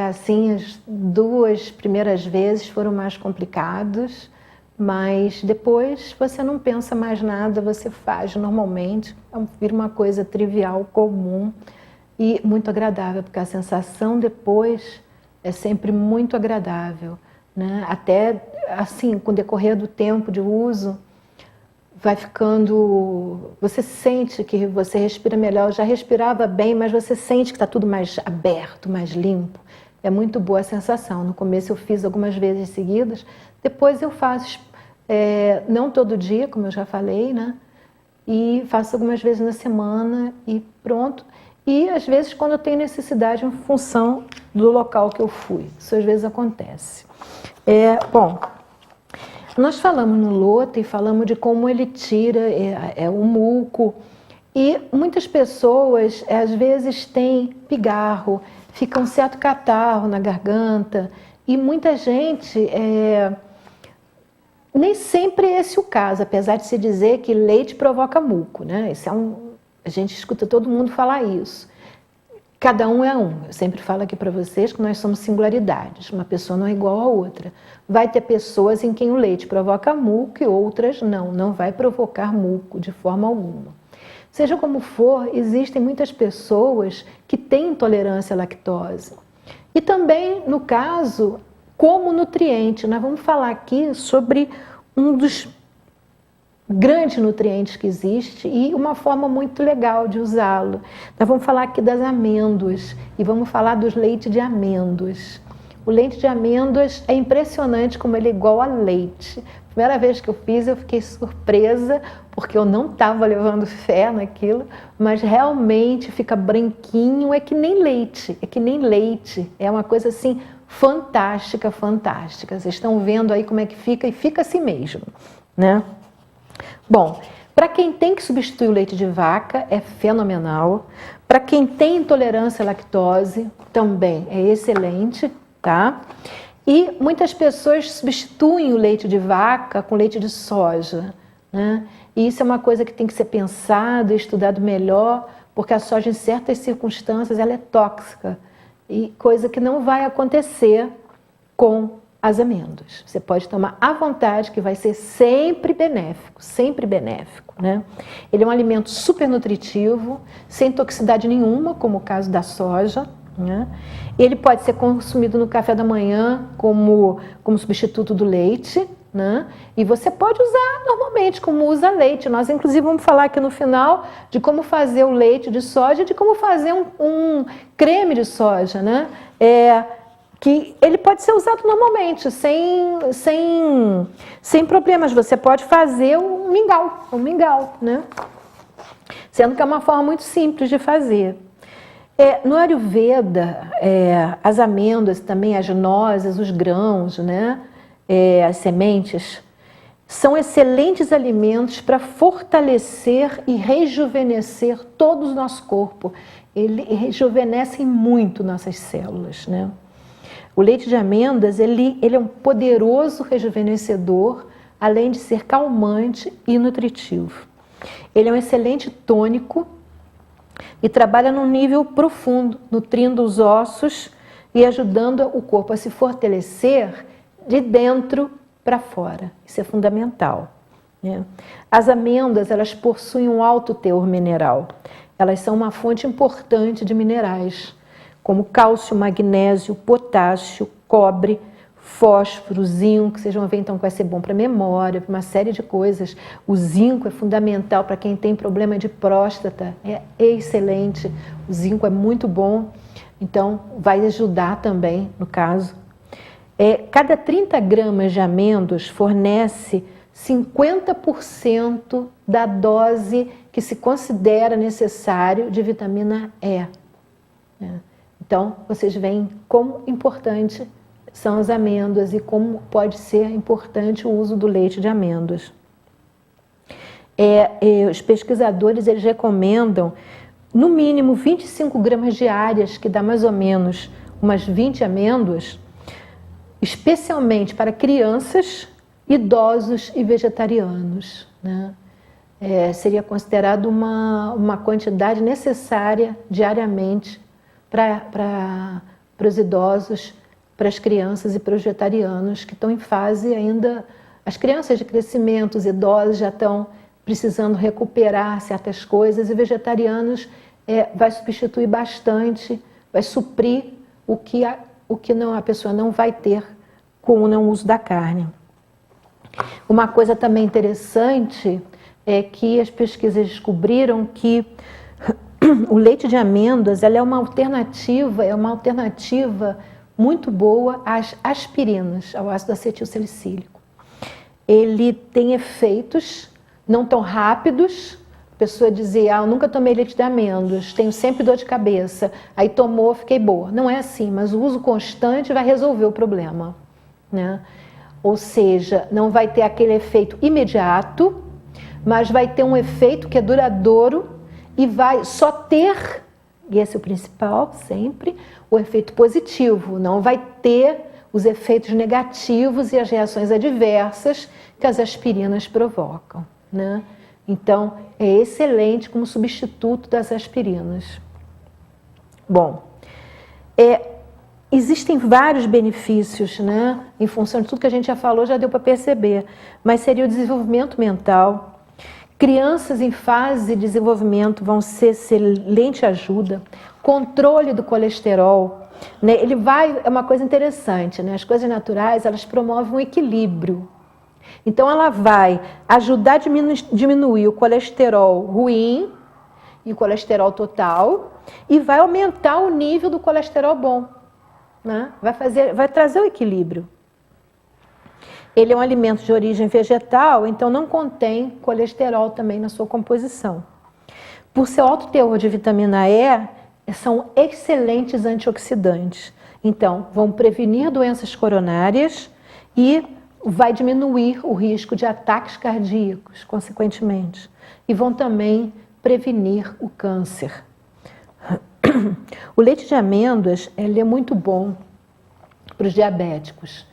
Assim, as 2 primeiras vezes foram mais complicados, mas depois você não pensa mais nada, você faz normalmente, vira uma coisa trivial, comum e muito agradável, porque a sensação depois é sempre muito agradável, né? Até assim, com o decorrer do tempo de uso, vai ficando, você sente que você respira melhor. Eu já respirava bem, mas você sente que está tudo mais aberto, mais limpo. É muito boa a sensação. No começo eu fiz algumas vezes seguidas, depois eu faço, não todo dia, como eu já falei, né? E faço algumas vezes na semana e pronto. E às vezes quando eu tenho necessidade em função do local que eu fui. Isso às vezes acontece. Bom, nós falamos no Lota e falamos de como ele tira o muco. E muitas pessoas, às vezes, têm pigarro, fica um certo catarro na garganta. E muita gente, nem sempre é esse o caso, apesar de se dizer que leite provoca muco, né? Isso a gente escuta todo mundo falar isso. Cada um é um. Eu sempre falo aqui para vocês que nós somos singularidades. Uma pessoa não é igual a outra. Vai ter pessoas em quem o leite provoca muco e outras não vai provocar muco de forma alguma. Seja como for, existem muitas pessoas que têm intolerância à lactose. E também, no caso, como nutriente. Nós vamos falar aqui sobre um dos grandes nutrientes que existe e uma forma muito legal de usá-lo. Nós vamos falar aqui das amêndoas e vamos falar dos leites de amêndoas. O leite de amêndoas é impressionante como ele é igual a leite. Primeira vez que eu fiz, eu fiquei surpresa, porque eu não estava levando fé naquilo, mas realmente fica branquinho, é que nem leite, é uma coisa assim fantástica, fantástica. Vocês estão vendo aí como é que fica, e fica assim mesmo, né? Bom, para quem tem que substituir o leite de vaca, é fenomenal. Para quem tem intolerância à lactose, também é excelente, tá? E muitas pessoas substituem o leite de vaca com leite de soja, né? E isso é uma coisa que tem que ser pensado e estudado melhor, porque a soja, em certas circunstâncias, ela é tóxica, e coisa que não vai acontecer com as amêndoas. Você pode tomar à vontade, que vai ser sempre benéfico, né? Ele é um alimento super nutritivo, sem toxicidade nenhuma, como o caso da soja, né? Ele pode ser consumido no café da manhã como substituto do leite, né? E você pode usar normalmente como usa leite. Nós, inclusive, vamos falar aqui no final de como fazer o leite de soja, de como fazer um creme de soja, né? Que ele pode ser usado normalmente, sem problemas. Você pode fazer um mingau, né? Sendo que é uma forma muito simples de fazer. No Ayurveda, as amêndoas, também as nozes, os grãos, né? As sementes, são excelentes alimentos para fortalecer e rejuvenescer todo o nosso corpo. Ele rejuvenesce muito nossas células, né? O leite de amêndoas, ele é um poderoso rejuvenescedor, além de ser calmante e nutritivo. Ele é um excelente tônico e trabalha num nível profundo, nutrindo os ossos e ajudando o corpo a se fortalecer de dentro para fora. Isso é fundamental, né? As amêndoas, elas possuem um alto teor mineral. Elas são uma fonte importante de minerais, como cálcio, magnésio, potássio, cobre, fósforo, zinco. Vocês vão ver então que vai ser bom para a memória, para uma série de coisas. O zinco é fundamental para quem tem problema de próstata, é excelente. O zinco é muito bom, então vai ajudar também no caso. Cada 30 gramas de amêndoas fornece 50% da dose que se considera necessário de vitamina E. Então, vocês veem como importante são as amêndoas e como pode ser importante o uso do leite de amêndoas. Os pesquisadores, eles recomendam no mínimo 25 gramas diárias, que dá mais ou menos umas 20 amêndoas, especialmente para crianças, idosos e vegetarianos, né? Seria considerado uma quantidade necessária diariamente para os idosos, para as crianças e para os vegetarianos que estão em fase ainda. As crianças de crescimento, os idosos já estão precisando recuperar certas coisas, e vegetarianos vai substituir bastante, vai suprir o que a pessoa não vai ter com o não uso da carne. Uma coisa também interessante é que as pesquisas descobriram que o leite de amêndoas, ela é uma alternativa muito boa às aspirinas, ao ácido acetilsalicílico. Ele tem efeitos não tão rápidos. A pessoa dizia, eu nunca tomei leite de amêndoas, tenho sempre dor de cabeça, aí tomou, fiquei boa. Não é assim, mas o uso constante vai resolver o problema, né? Ou seja, não vai ter aquele efeito imediato, mas vai ter um efeito que é duradouro e vai só ter, e esse é o principal sempre, o efeito positivo. Não vai ter os efeitos negativos e as reações adversas que as aspirinas provocam, né? Então, é excelente como substituto das aspirinas. Bom, existem vários benefícios, né? Em função de tudo que a gente já falou, já deu para perceber, mas seria o desenvolvimento mental. Crianças em fase de desenvolvimento vão ser excelente ajuda. Controle do colesterol, né? É uma coisa interessante, né? As coisas naturais, elas promovem um equilíbrio. Então, ela vai ajudar a diminuir o colesterol ruim e o colesterol total, e vai aumentar o nível do colesterol bom. né? Vai trazer o equilíbrio. Ele é um alimento de origem vegetal, então não contém colesterol também na sua composição. Por seu alto teor de vitamina E, são excelentes antioxidantes. Então, vão prevenir doenças coronárias e vai diminuir o risco de ataques cardíacos, consequentemente. E vão também prevenir o câncer. O leite de amêndoas, ele é muito bom para os diabéticos.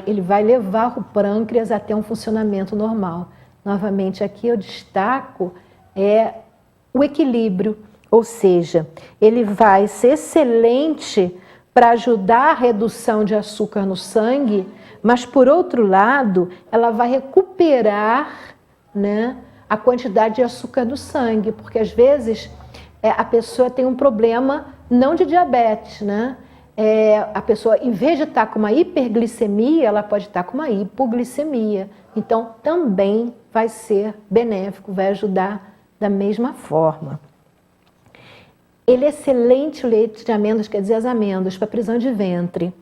Ele vai levar o pâncreas até um funcionamento normal. Novamente, aqui eu destaco o equilíbrio, ou seja, ele vai ser excelente para ajudar a redução de açúcar no sangue, mas, por outro lado, ela vai recuperar, né, a quantidade de açúcar no sangue, porque às vezes a pessoa tem um problema não de diabetes, né? A pessoa, em vez de estar com uma hiperglicemia, ela pode estar com uma hipoglicemia. Então, também vai ser benéfico, vai ajudar da mesma forma. Ele é excelente, o leite de amêndoas, quer dizer, as amêndoas, para prisão de ventre.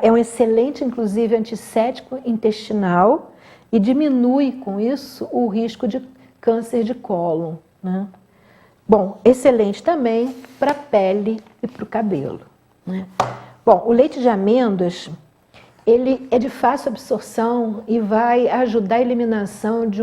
É um excelente, inclusive, antisséptico intestinal e diminui, com isso, o risco de câncer de cólon, né? Bom, excelente também para a pele e para o cabelo, né? Bom, o leite de amêndoas, ele é de fácil absorção e vai ajudar a eliminação de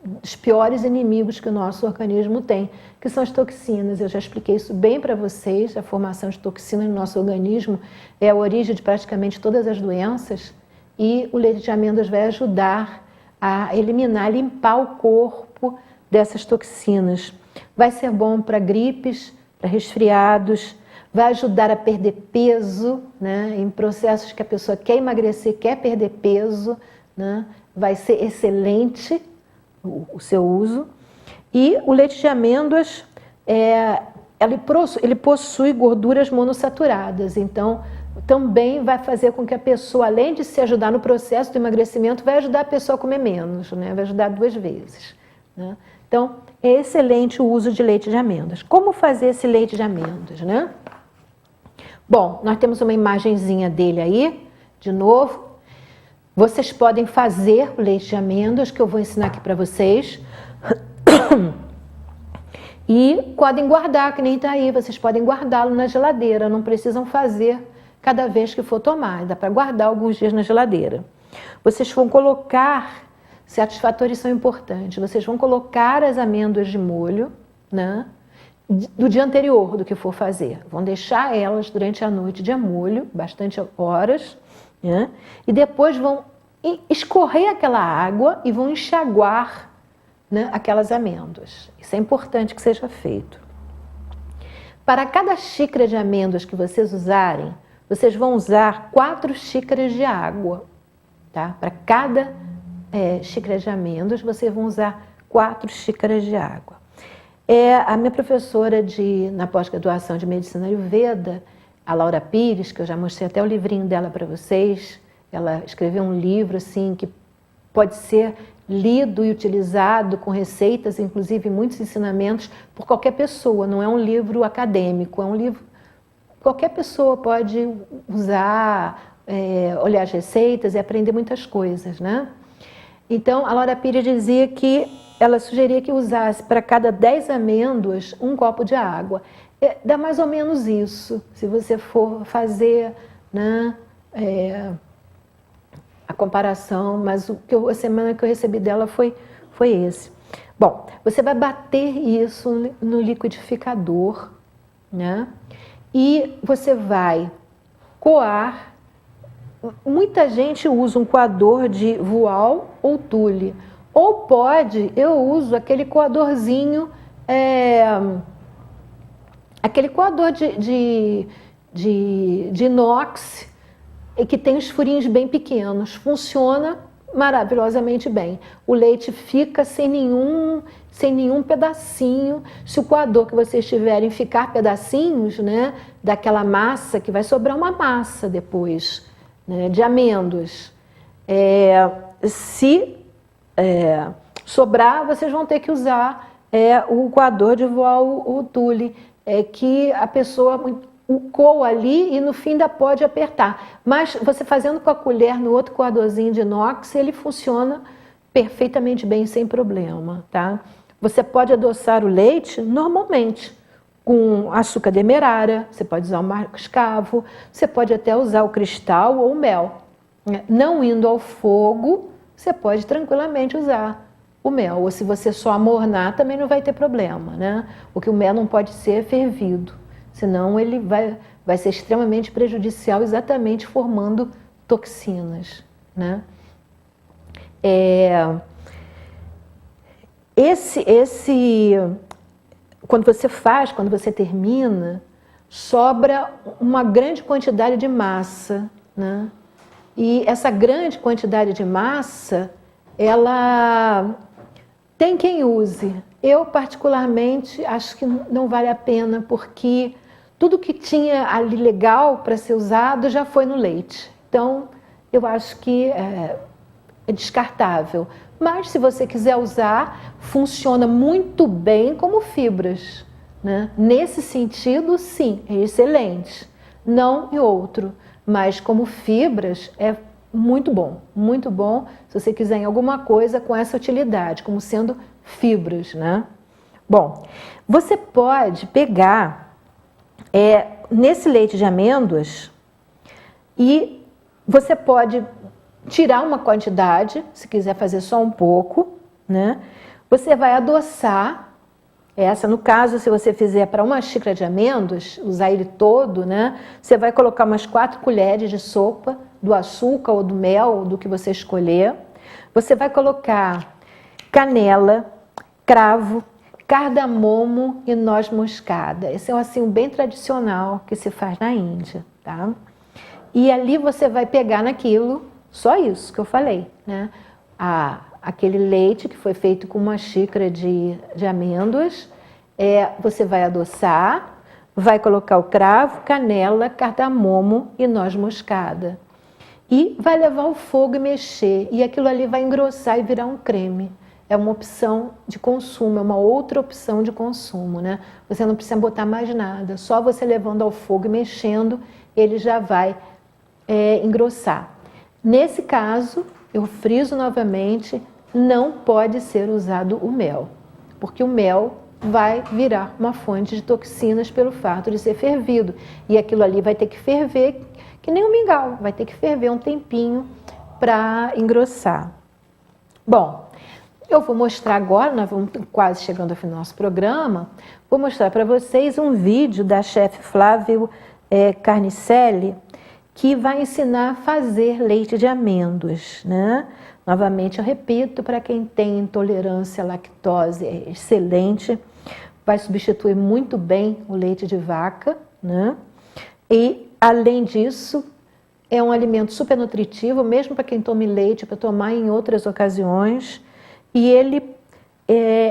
dos piores inimigos que o nosso organismo tem, que são as toxinas. Eu já expliquei isso bem para vocês. A formação de toxinas no nosso organismo é a origem de praticamente todas as doenças, e o leite de amêndoas vai ajudar a eliminar, limpar o corpo dessas toxinas. Vai ser bom para gripes, para resfriados, vai ajudar a perder peso, né? Em processos que a pessoa quer emagrecer, quer perder peso, né? Vai ser excelente o seu uso. E o leite de amêndoas, ele possui gorduras monossaturadas, então também vai fazer com que a pessoa, além de se ajudar no processo do emagrecimento, vai ajudar a pessoa a comer menos, né? Vai ajudar 2 vezes, né? Então, é excelente o uso de leite de amêndoas. Como fazer esse leite de amêndoas, né? Bom, nós temos uma imagenzinha dele aí, de novo. Vocês podem fazer o leite de amêndoas, que eu vou ensinar aqui para vocês. E podem guardar, que nem está aí, vocês podem guardá-lo na geladeira, não precisam fazer cada vez que for tomar, dá para guardar alguns dias na geladeira. Vocês vão colocar, certos fatores são importantes, vocês vão colocar as amêndoas de molho, né, do dia anterior do que for fazer. Vão deixar elas durante a noite de molho, bastante horas, né, e depois vão escorrer aquela água e vão enxaguar, né, aquelas amêndoas. Isso é importante que seja feito. Para cada xícara de amêndoas que vocês usarem, vocês vão usar 4 xícaras de água, tá? Para cada xícara de amêndoas, vocês vão usar 4 xícaras de água. A minha professora na pós-graduação de Medicina Ayurveda, a Laura Pires, que eu já mostrei até o livrinho dela para vocês, ela escreveu um livro assim que pode ser lido e utilizado com receitas, inclusive muitos ensinamentos, por qualquer pessoa. Não é um livro acadêmico, é um livro que qualquer pessoa pode usar, olhar as receitas e aprender muitas coisas, né? Então, a Laura Pires dizia que ela sugeria que usasse para cada 10 amêndoas 1 copo de água. Dá mais ou menos isso, se você for fazer, né, a comparação, mas a semana que eu recebi dela foi esse. Bom, você vai bater isso no liquidificador, né? E você vai coar. Muita gente usa um coador de voal ou tule. Ou eu uso aquele coadorzinho, aquele coador de inox, que tem os furinhos bem pequenos. Funciona maravilhosamente bem. O leite fica sem nenhum pedacinho. Se o coador que vocês tiverem ficar pedacinhos, né, daquela massa, que vai sobrar uma massa depois, né, de amêndoas. Se sobrar, vocês vão ter que usar o coador de voal ou tule, que a pessoa o coa ali e no fim ainda pode apertar. Mas você fazendo com a colher no outro coadorzinho de inox, ele funciona perfeitamente bem, sem problema, tá? Você pode adoçar o leite normalmente, com açúcar demerara, você pode usar o mascavo, você pode até usar o cristal ou o mel. Não indo ao fogo, você pode tranquilamente usar o mel. Ou se você só amornar, também não vai ter problema, né? Porque o mel não pode ser fervido, senão ele vai ser extremamente prejudicial, exatamente formando toxinas, né? Quando você termina, sobra uma grande quantidade de massa, né? E essa grande quantidade de massa, ela tem quem use. Eu, particularmente, acho que não vale a pena, porque tudo que tinha ali legal para ser usado já foi no leite. Então, eu acho que é descartável. Mas, se você quiser usar, funciona muito bem como fibras, né? Nesse sentido, sim, é excelente. Não em outro, mas como fibras é muito bom se você quiser em alguma coisa com essa utilidade, como sendo fibras, né? Bom, você pode pegar nesse leite de amêndoas e você pode tirar uma quantidade, se quiser fazer só um pouco, né? Você vai adoçar, no caso, se você fizer para uma xícara de amêndoas, usar ele todo, né? Você vai colocar umas 4 colheres de sopa do açúcar ou do mel, do que você escolher. Você vai colocar canela, cravo, cardamomo e noz moscada. Esse é um bem tradicional que se faz na Índia, tá? E ali você vai pegar naquilo, só isso que eu falei, né? Aquele leite que foi feito com uma xícara de amêndoas, você vai adoçar, vai colocar o cravo, canela, cardamomo e noz moscada. E vai levar ao fogo e mexer, e aquilo ali vai engrossar e virar um creme. É uma opção de consumo, é uma outra opção de consumo, né? Você não precisa botar mais nada, só você levando ao fogo e mexendo, ele já vai engrossar. Nesse caso, eu friso novamente, não pode ser usado o mel, porque o mel vai virar uma fonte de toxinas pelo fato de ser fervido. E aquilo ali vai ter que ferver, que nem um mingau, vai ter que ferver um tempinho para engrossar. Bom, eu vou mostrar agora, nós vamos quase chegando ao final do nosso programa, vou mostrar para vocês um vídeo da chefe Flávia Carnicelli, que vai ensinar a fazer leite de amêndoas, né? Novamente, eu repito, para quem tem intolerância à lactose, é excelente, vai substituir muito bem o leite de vaca, né? E, além disso, é um alimento super nutritivo, mesmo para quem tome leite, para tomar em outras ocasiões. E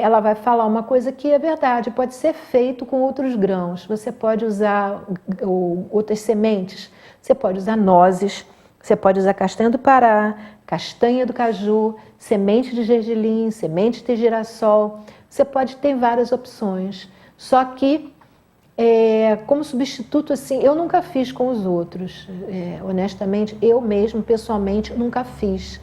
ela vai falar uma coisa que é verdade, pode ser feito com outros grãos. Você pode usar outras sementes, você pode usar nozes, você pode usar castanha do Pará, castanha do caju, semente de gergelim, semente de girassol. Você pode ter várias opções. Só que, como substituto, assim, eu nunca fiz com os outros. Honestamente, eu mesmo, pessoalmente, nunca fiz.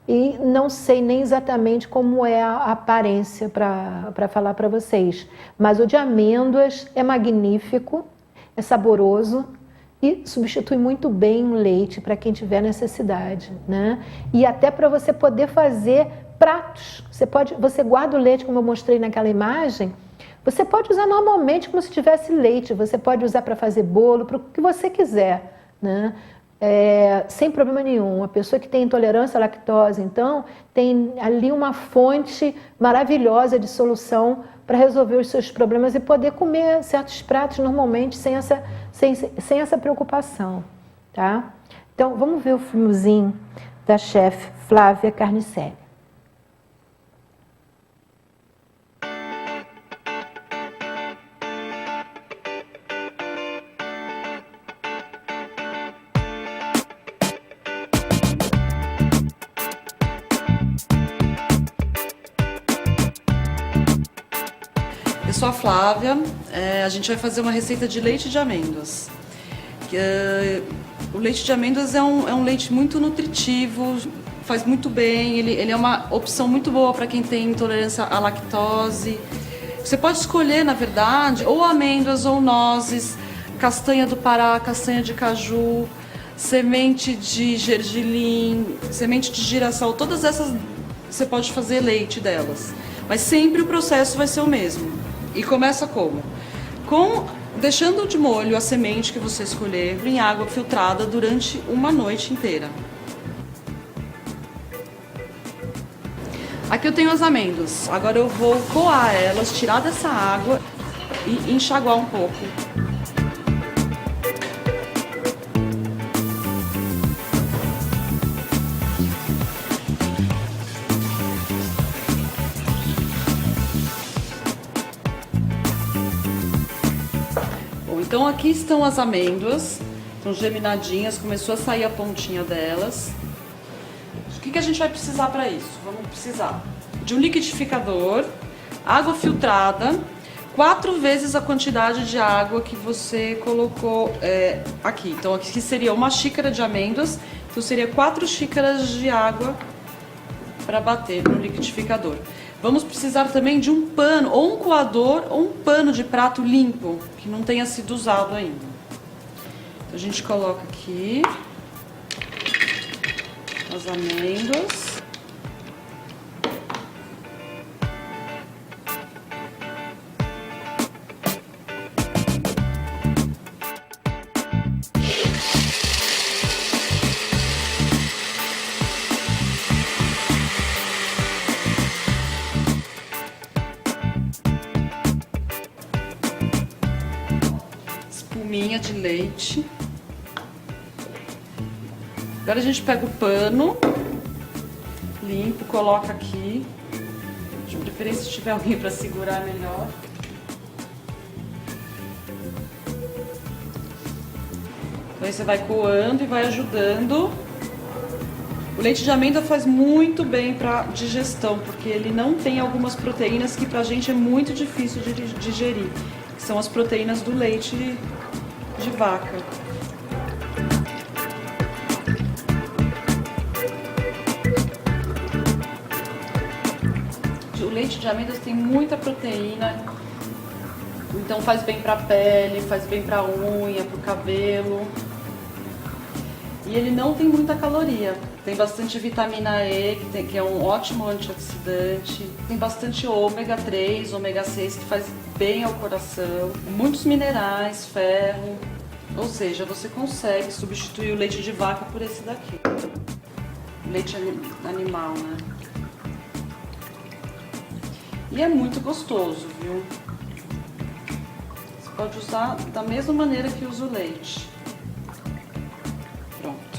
E não sei nem exatamente como é a aparência para falar para vocês. Mas o de amêndoas é magnífico, é saboroso e substitui muito bem o leite para quem tiver necessidade, né? E até para você poder fazer pratos. Você guarda o leite, como eu mostrei naquela imagem, você pode usar normalmente como se tivesse leite. Você pode usar para fazer bolo, para o que você quiser, né? Sem problema nenhum. A pessoa que tem intolerância à lactose, então, tem ali uma fonte maravilhosa de solução para resolver os seus problemas e poder comer certos pratos normalmente sem essa preocupação, tá? Então, vamos ver o filmezinho da chefe Flávia Carnicelli. Eu sou a Flávia, a gente vai fazer uma receita de leite de amêndoas. O leite de amêndoas é um leite muito nutritivo, faz muito bem, ele é uma opção muito boa para quem tem intolerância à lactose. Você pode escolher, na verdade, ou amêndoas ou nozes, castanha do Pará, castanha de caju, semente de gergelim, semente de girassol, todas essas você pode fazer leite delas. Mas sempre o processo vai ser o mesmo. E começa como? Deixando de molho a semente que você escolher em água filtrada durante uma noite inteira. Aqui eu tenho as amêndoas. Agora eu vou coar elas, tirar dessa água e enxaguar um pouco. Então aqui estão as amêndoas, estão geminadinhas, começou a sair a pontinha delas. O que a gente vai precisar para isso? Vamos precisar de um liquidificador, água filtrada, 4 vezes a quantidade de água que você colocou aqui. Então aqui seria uma xícara de amêndoas, então seria 4 xícaras de água para bater no liquidificador. Vamos precisar também de um pano, ou um coador, ou um pano de prato limpo, que não tenha sido usado ainda. Então a gente coloca aqui as amêndoas. Espuminha de leite. Agora a gente pega o pano limpo, coloca aqui. De preferência, se tiver alguém para segurar, melhor. Então aí você vai coando e vai ajudando. O leite de amêndoa faz muito bem para digestão, porque ele não tem algumas proteínas que pra gente é muito difícil de digerir, que são as proteínas do leite de vaca. O leite de amêndoas tem muita proteína, então faz bem para a pele, faz bem para a unha, para o cabelo. E ele não tem muita caloria. Tem bastante vitamina E, que é um ótimo antioxidante. Tem bastante ômega 3, ômega 6, que faz bem ao coração. Muitos minerais, ferro. Ou seja, você consegue substituir o leite de vaca por esse daqui. Leite animal, né? E é muito gostoso, viu? Você pode usar da mesma maneira que usa o leite. Pronto.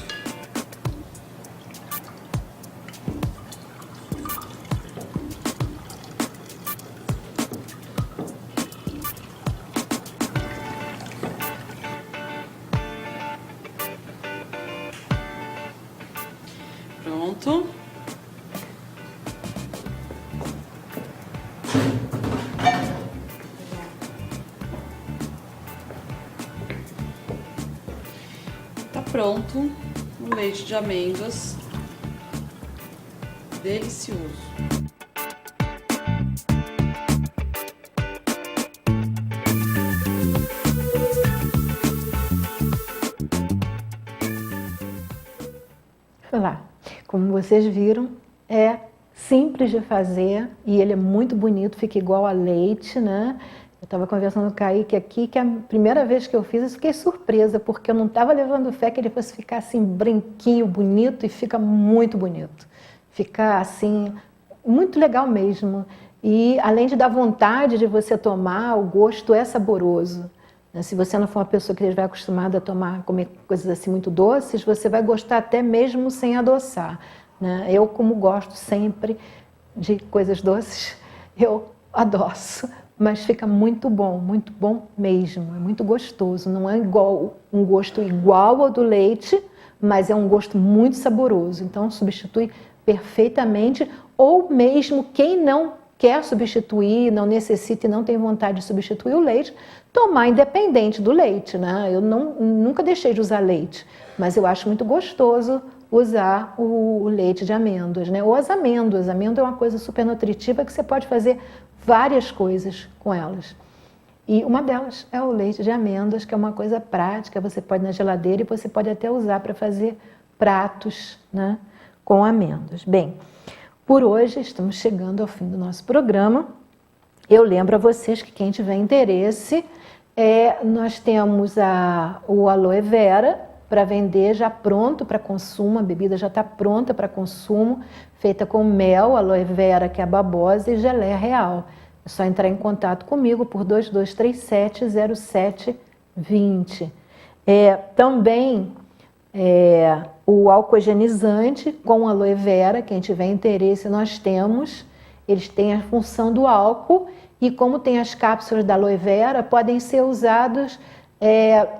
Pronto. Tá pronto o leite de amêndoas, delicioso. Olha lá, como vocês viram, é simples de fazer e ele é muito bonito, fica igual a leite, né? Eu estava conversando com o Kaique aqui, que a primeira vez que eu fiz, eu fiquei surpresa, porque eu não estava levando fé que ele fosse ficar assim, branquinho, bonito, e fica muito bonito. Fica assim, muito legal mesmo. E além de dar vontade de você tomar, o gosto é saboroso. Se você não for uma pessoa que estiver acostumada a comer coisas assim muito doces, você vai gostar até mesmo sem adoçar, né? Eu, como gosto sempre de coisas doces, eu adoço. Mas fica muito bom mesmo, é muito gostoso. Não é um gosto igual ao do leite, mas é um gosto muito saboroso. Então substitui perfeitamente, ou mesmo quem não quer substituir, não necessita e não tem vontade de substituir o leite, tomar independente do leite, né? Eu nunca deixei de usar leite, mas eu acho muito gostoso usar o leite de amêndoas, né? Ou as amêndoas. Amêndoa é uma coisa super nutritiva que você pode fazer várias coisas com elas. E uma delas é o leite de amêndoas, que é uma coisa prática, você pode ir na geladeira e você pode até usar para fazer pratos, né, com amêndoas. Bem, por hoje estamos chegando ao fim do nosso programa. Eu lembro a vocês que quem tiver interesse, nós temos o aloe vera para vender já pronto para consumo, a bebida já está pronta para consumo, feita com mel, aloe vera, que é a babosa, e geleia real. É só entrar em contato comigo por 2237-0720. Também o álcool higienizante com aloe vera, quem tiver interesse, nós temos. Eles têm a função do álcool e, como tem as cápsulas da aloe vera, podem ser usados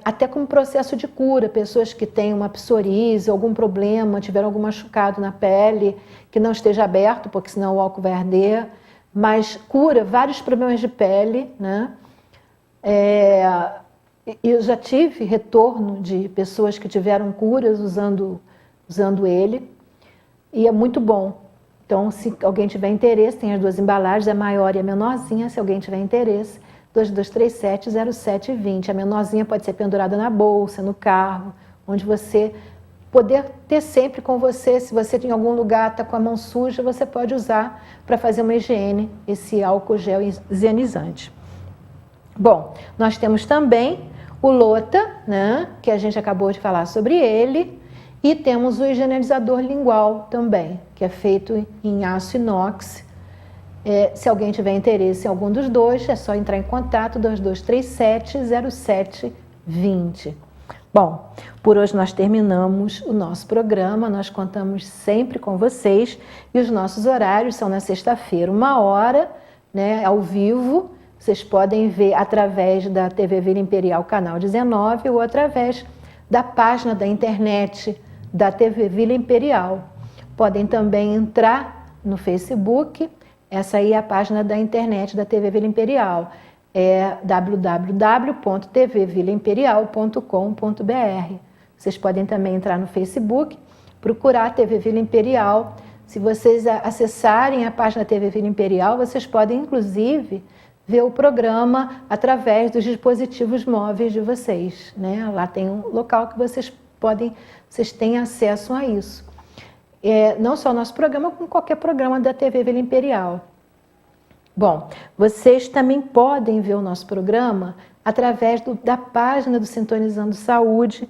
até como processo de cura. Pessoas que têm uma psoríase, algum problema, tiveram algum machucado na pele, que não esteja aberto, porque senão o álcool vai arder, mas cura vários problemas de pele, né? Eu já tive retorno de pessoas que tiveram curas usando ele, e é muito bom. Então, se alguém tiver interesse, tem as duas embalagens, a maior e a menorzinha. Se alguém tiver interesse, 2237-0720. A menorzinha pode ser pendurada na bolsa, no carro, onde você poder ter sempre com você. Se você em algum lugar está com a mão suja, você pode usar para fazer uma higiene, esse álcool gel higienizante. Bom, nós temos também o Lota, né, que a gente acabou de falar sobre ele, e temos o higienizador lingual também, que é feito em aço inox. Se alguém tiver interesse em algum dos dois, é só entrar em contato, 2237-0720. Bom, por hoje nós terminamos o nosso programa, nós contamos sempre com vocês, e os nossos horários são na sexta-feira, 1h, né, ao vivo. Vocês podem ver através da TV Vila Imperial, canal 19, ou através da página da internet da TV Vila Imperial. Podem também entrar no Facebook, essa aí é a página da internet da TV Vila Imperial, é www.tvvilaimperial.com.br. Vocês podem também entrar no Facebook, procurar a TV Vila Imperial. Se vocês acessarem a página da TV Vila Imperial, vocês podem, inclusive, ver o programa através dos dispositivos móveis de vocês, né? Lá tem um local que vocês têm acesso a isso. Não só o nosso programa, como qualquer programa da TV Vila Imperial. Bom, vocês também podem ver o nosso programa através da página do Sintonizando Saúde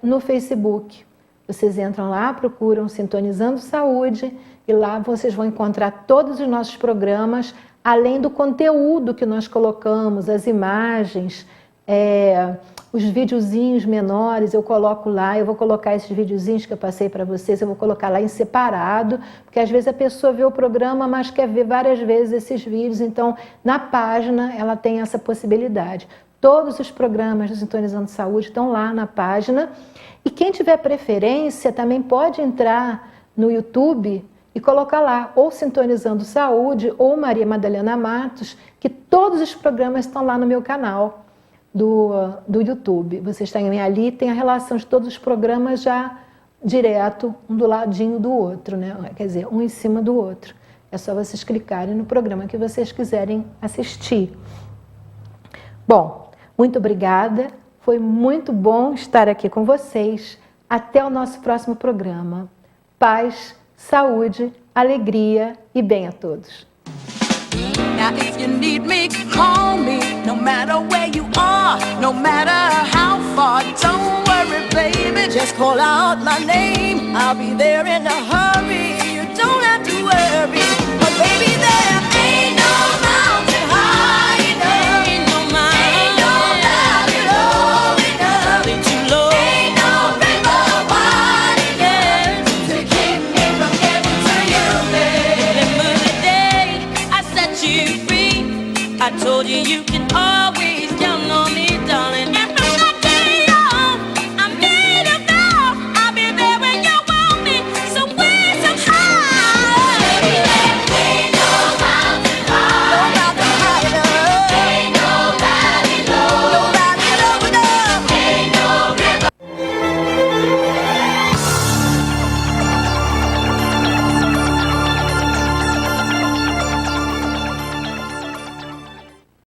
no Facebook. Vocês entram lá, procuram Sintonizando Saúde, e lá vocês vão encontrar todos os nossos programas, além do conteúdo que nós colocamos, as imagens, os videozinhos menores, eu coloco lá. Eu vou colocar esses videozinhos que eu passei para vocês, eu vou colocar lá em separado, porque às vezes a pessoa vê o programa, mas quer ver várias vezes esses vídeos. Então, na página, ela tem essa possibilidade. Todos os programas do Sintonizando Saúde estão lá na página. E quem tiver preferência também pode entrar no YouTube e colocar lá, ou Sintonizando Saúde, ou Maria Madalena Matos, que todos os programas estão lá no meu canal do YouTube. Vocês têm ali, tem a relação de todos os programas já direto, um do ladinho do outro, né? Quer dizer, um em cima do outro. É só vocês clicarem no programa que vocês quiserem assistir. Bom, muito obrigada. Foi muito bom estar aqui com vocês. Até o nosso próximo programa. Paz, saúde, alegria e bem a todos. Now if you need me, call me. No matter where you are, no matter how far. Don't worry, baby, just call out my name. I'll be there in a hurry.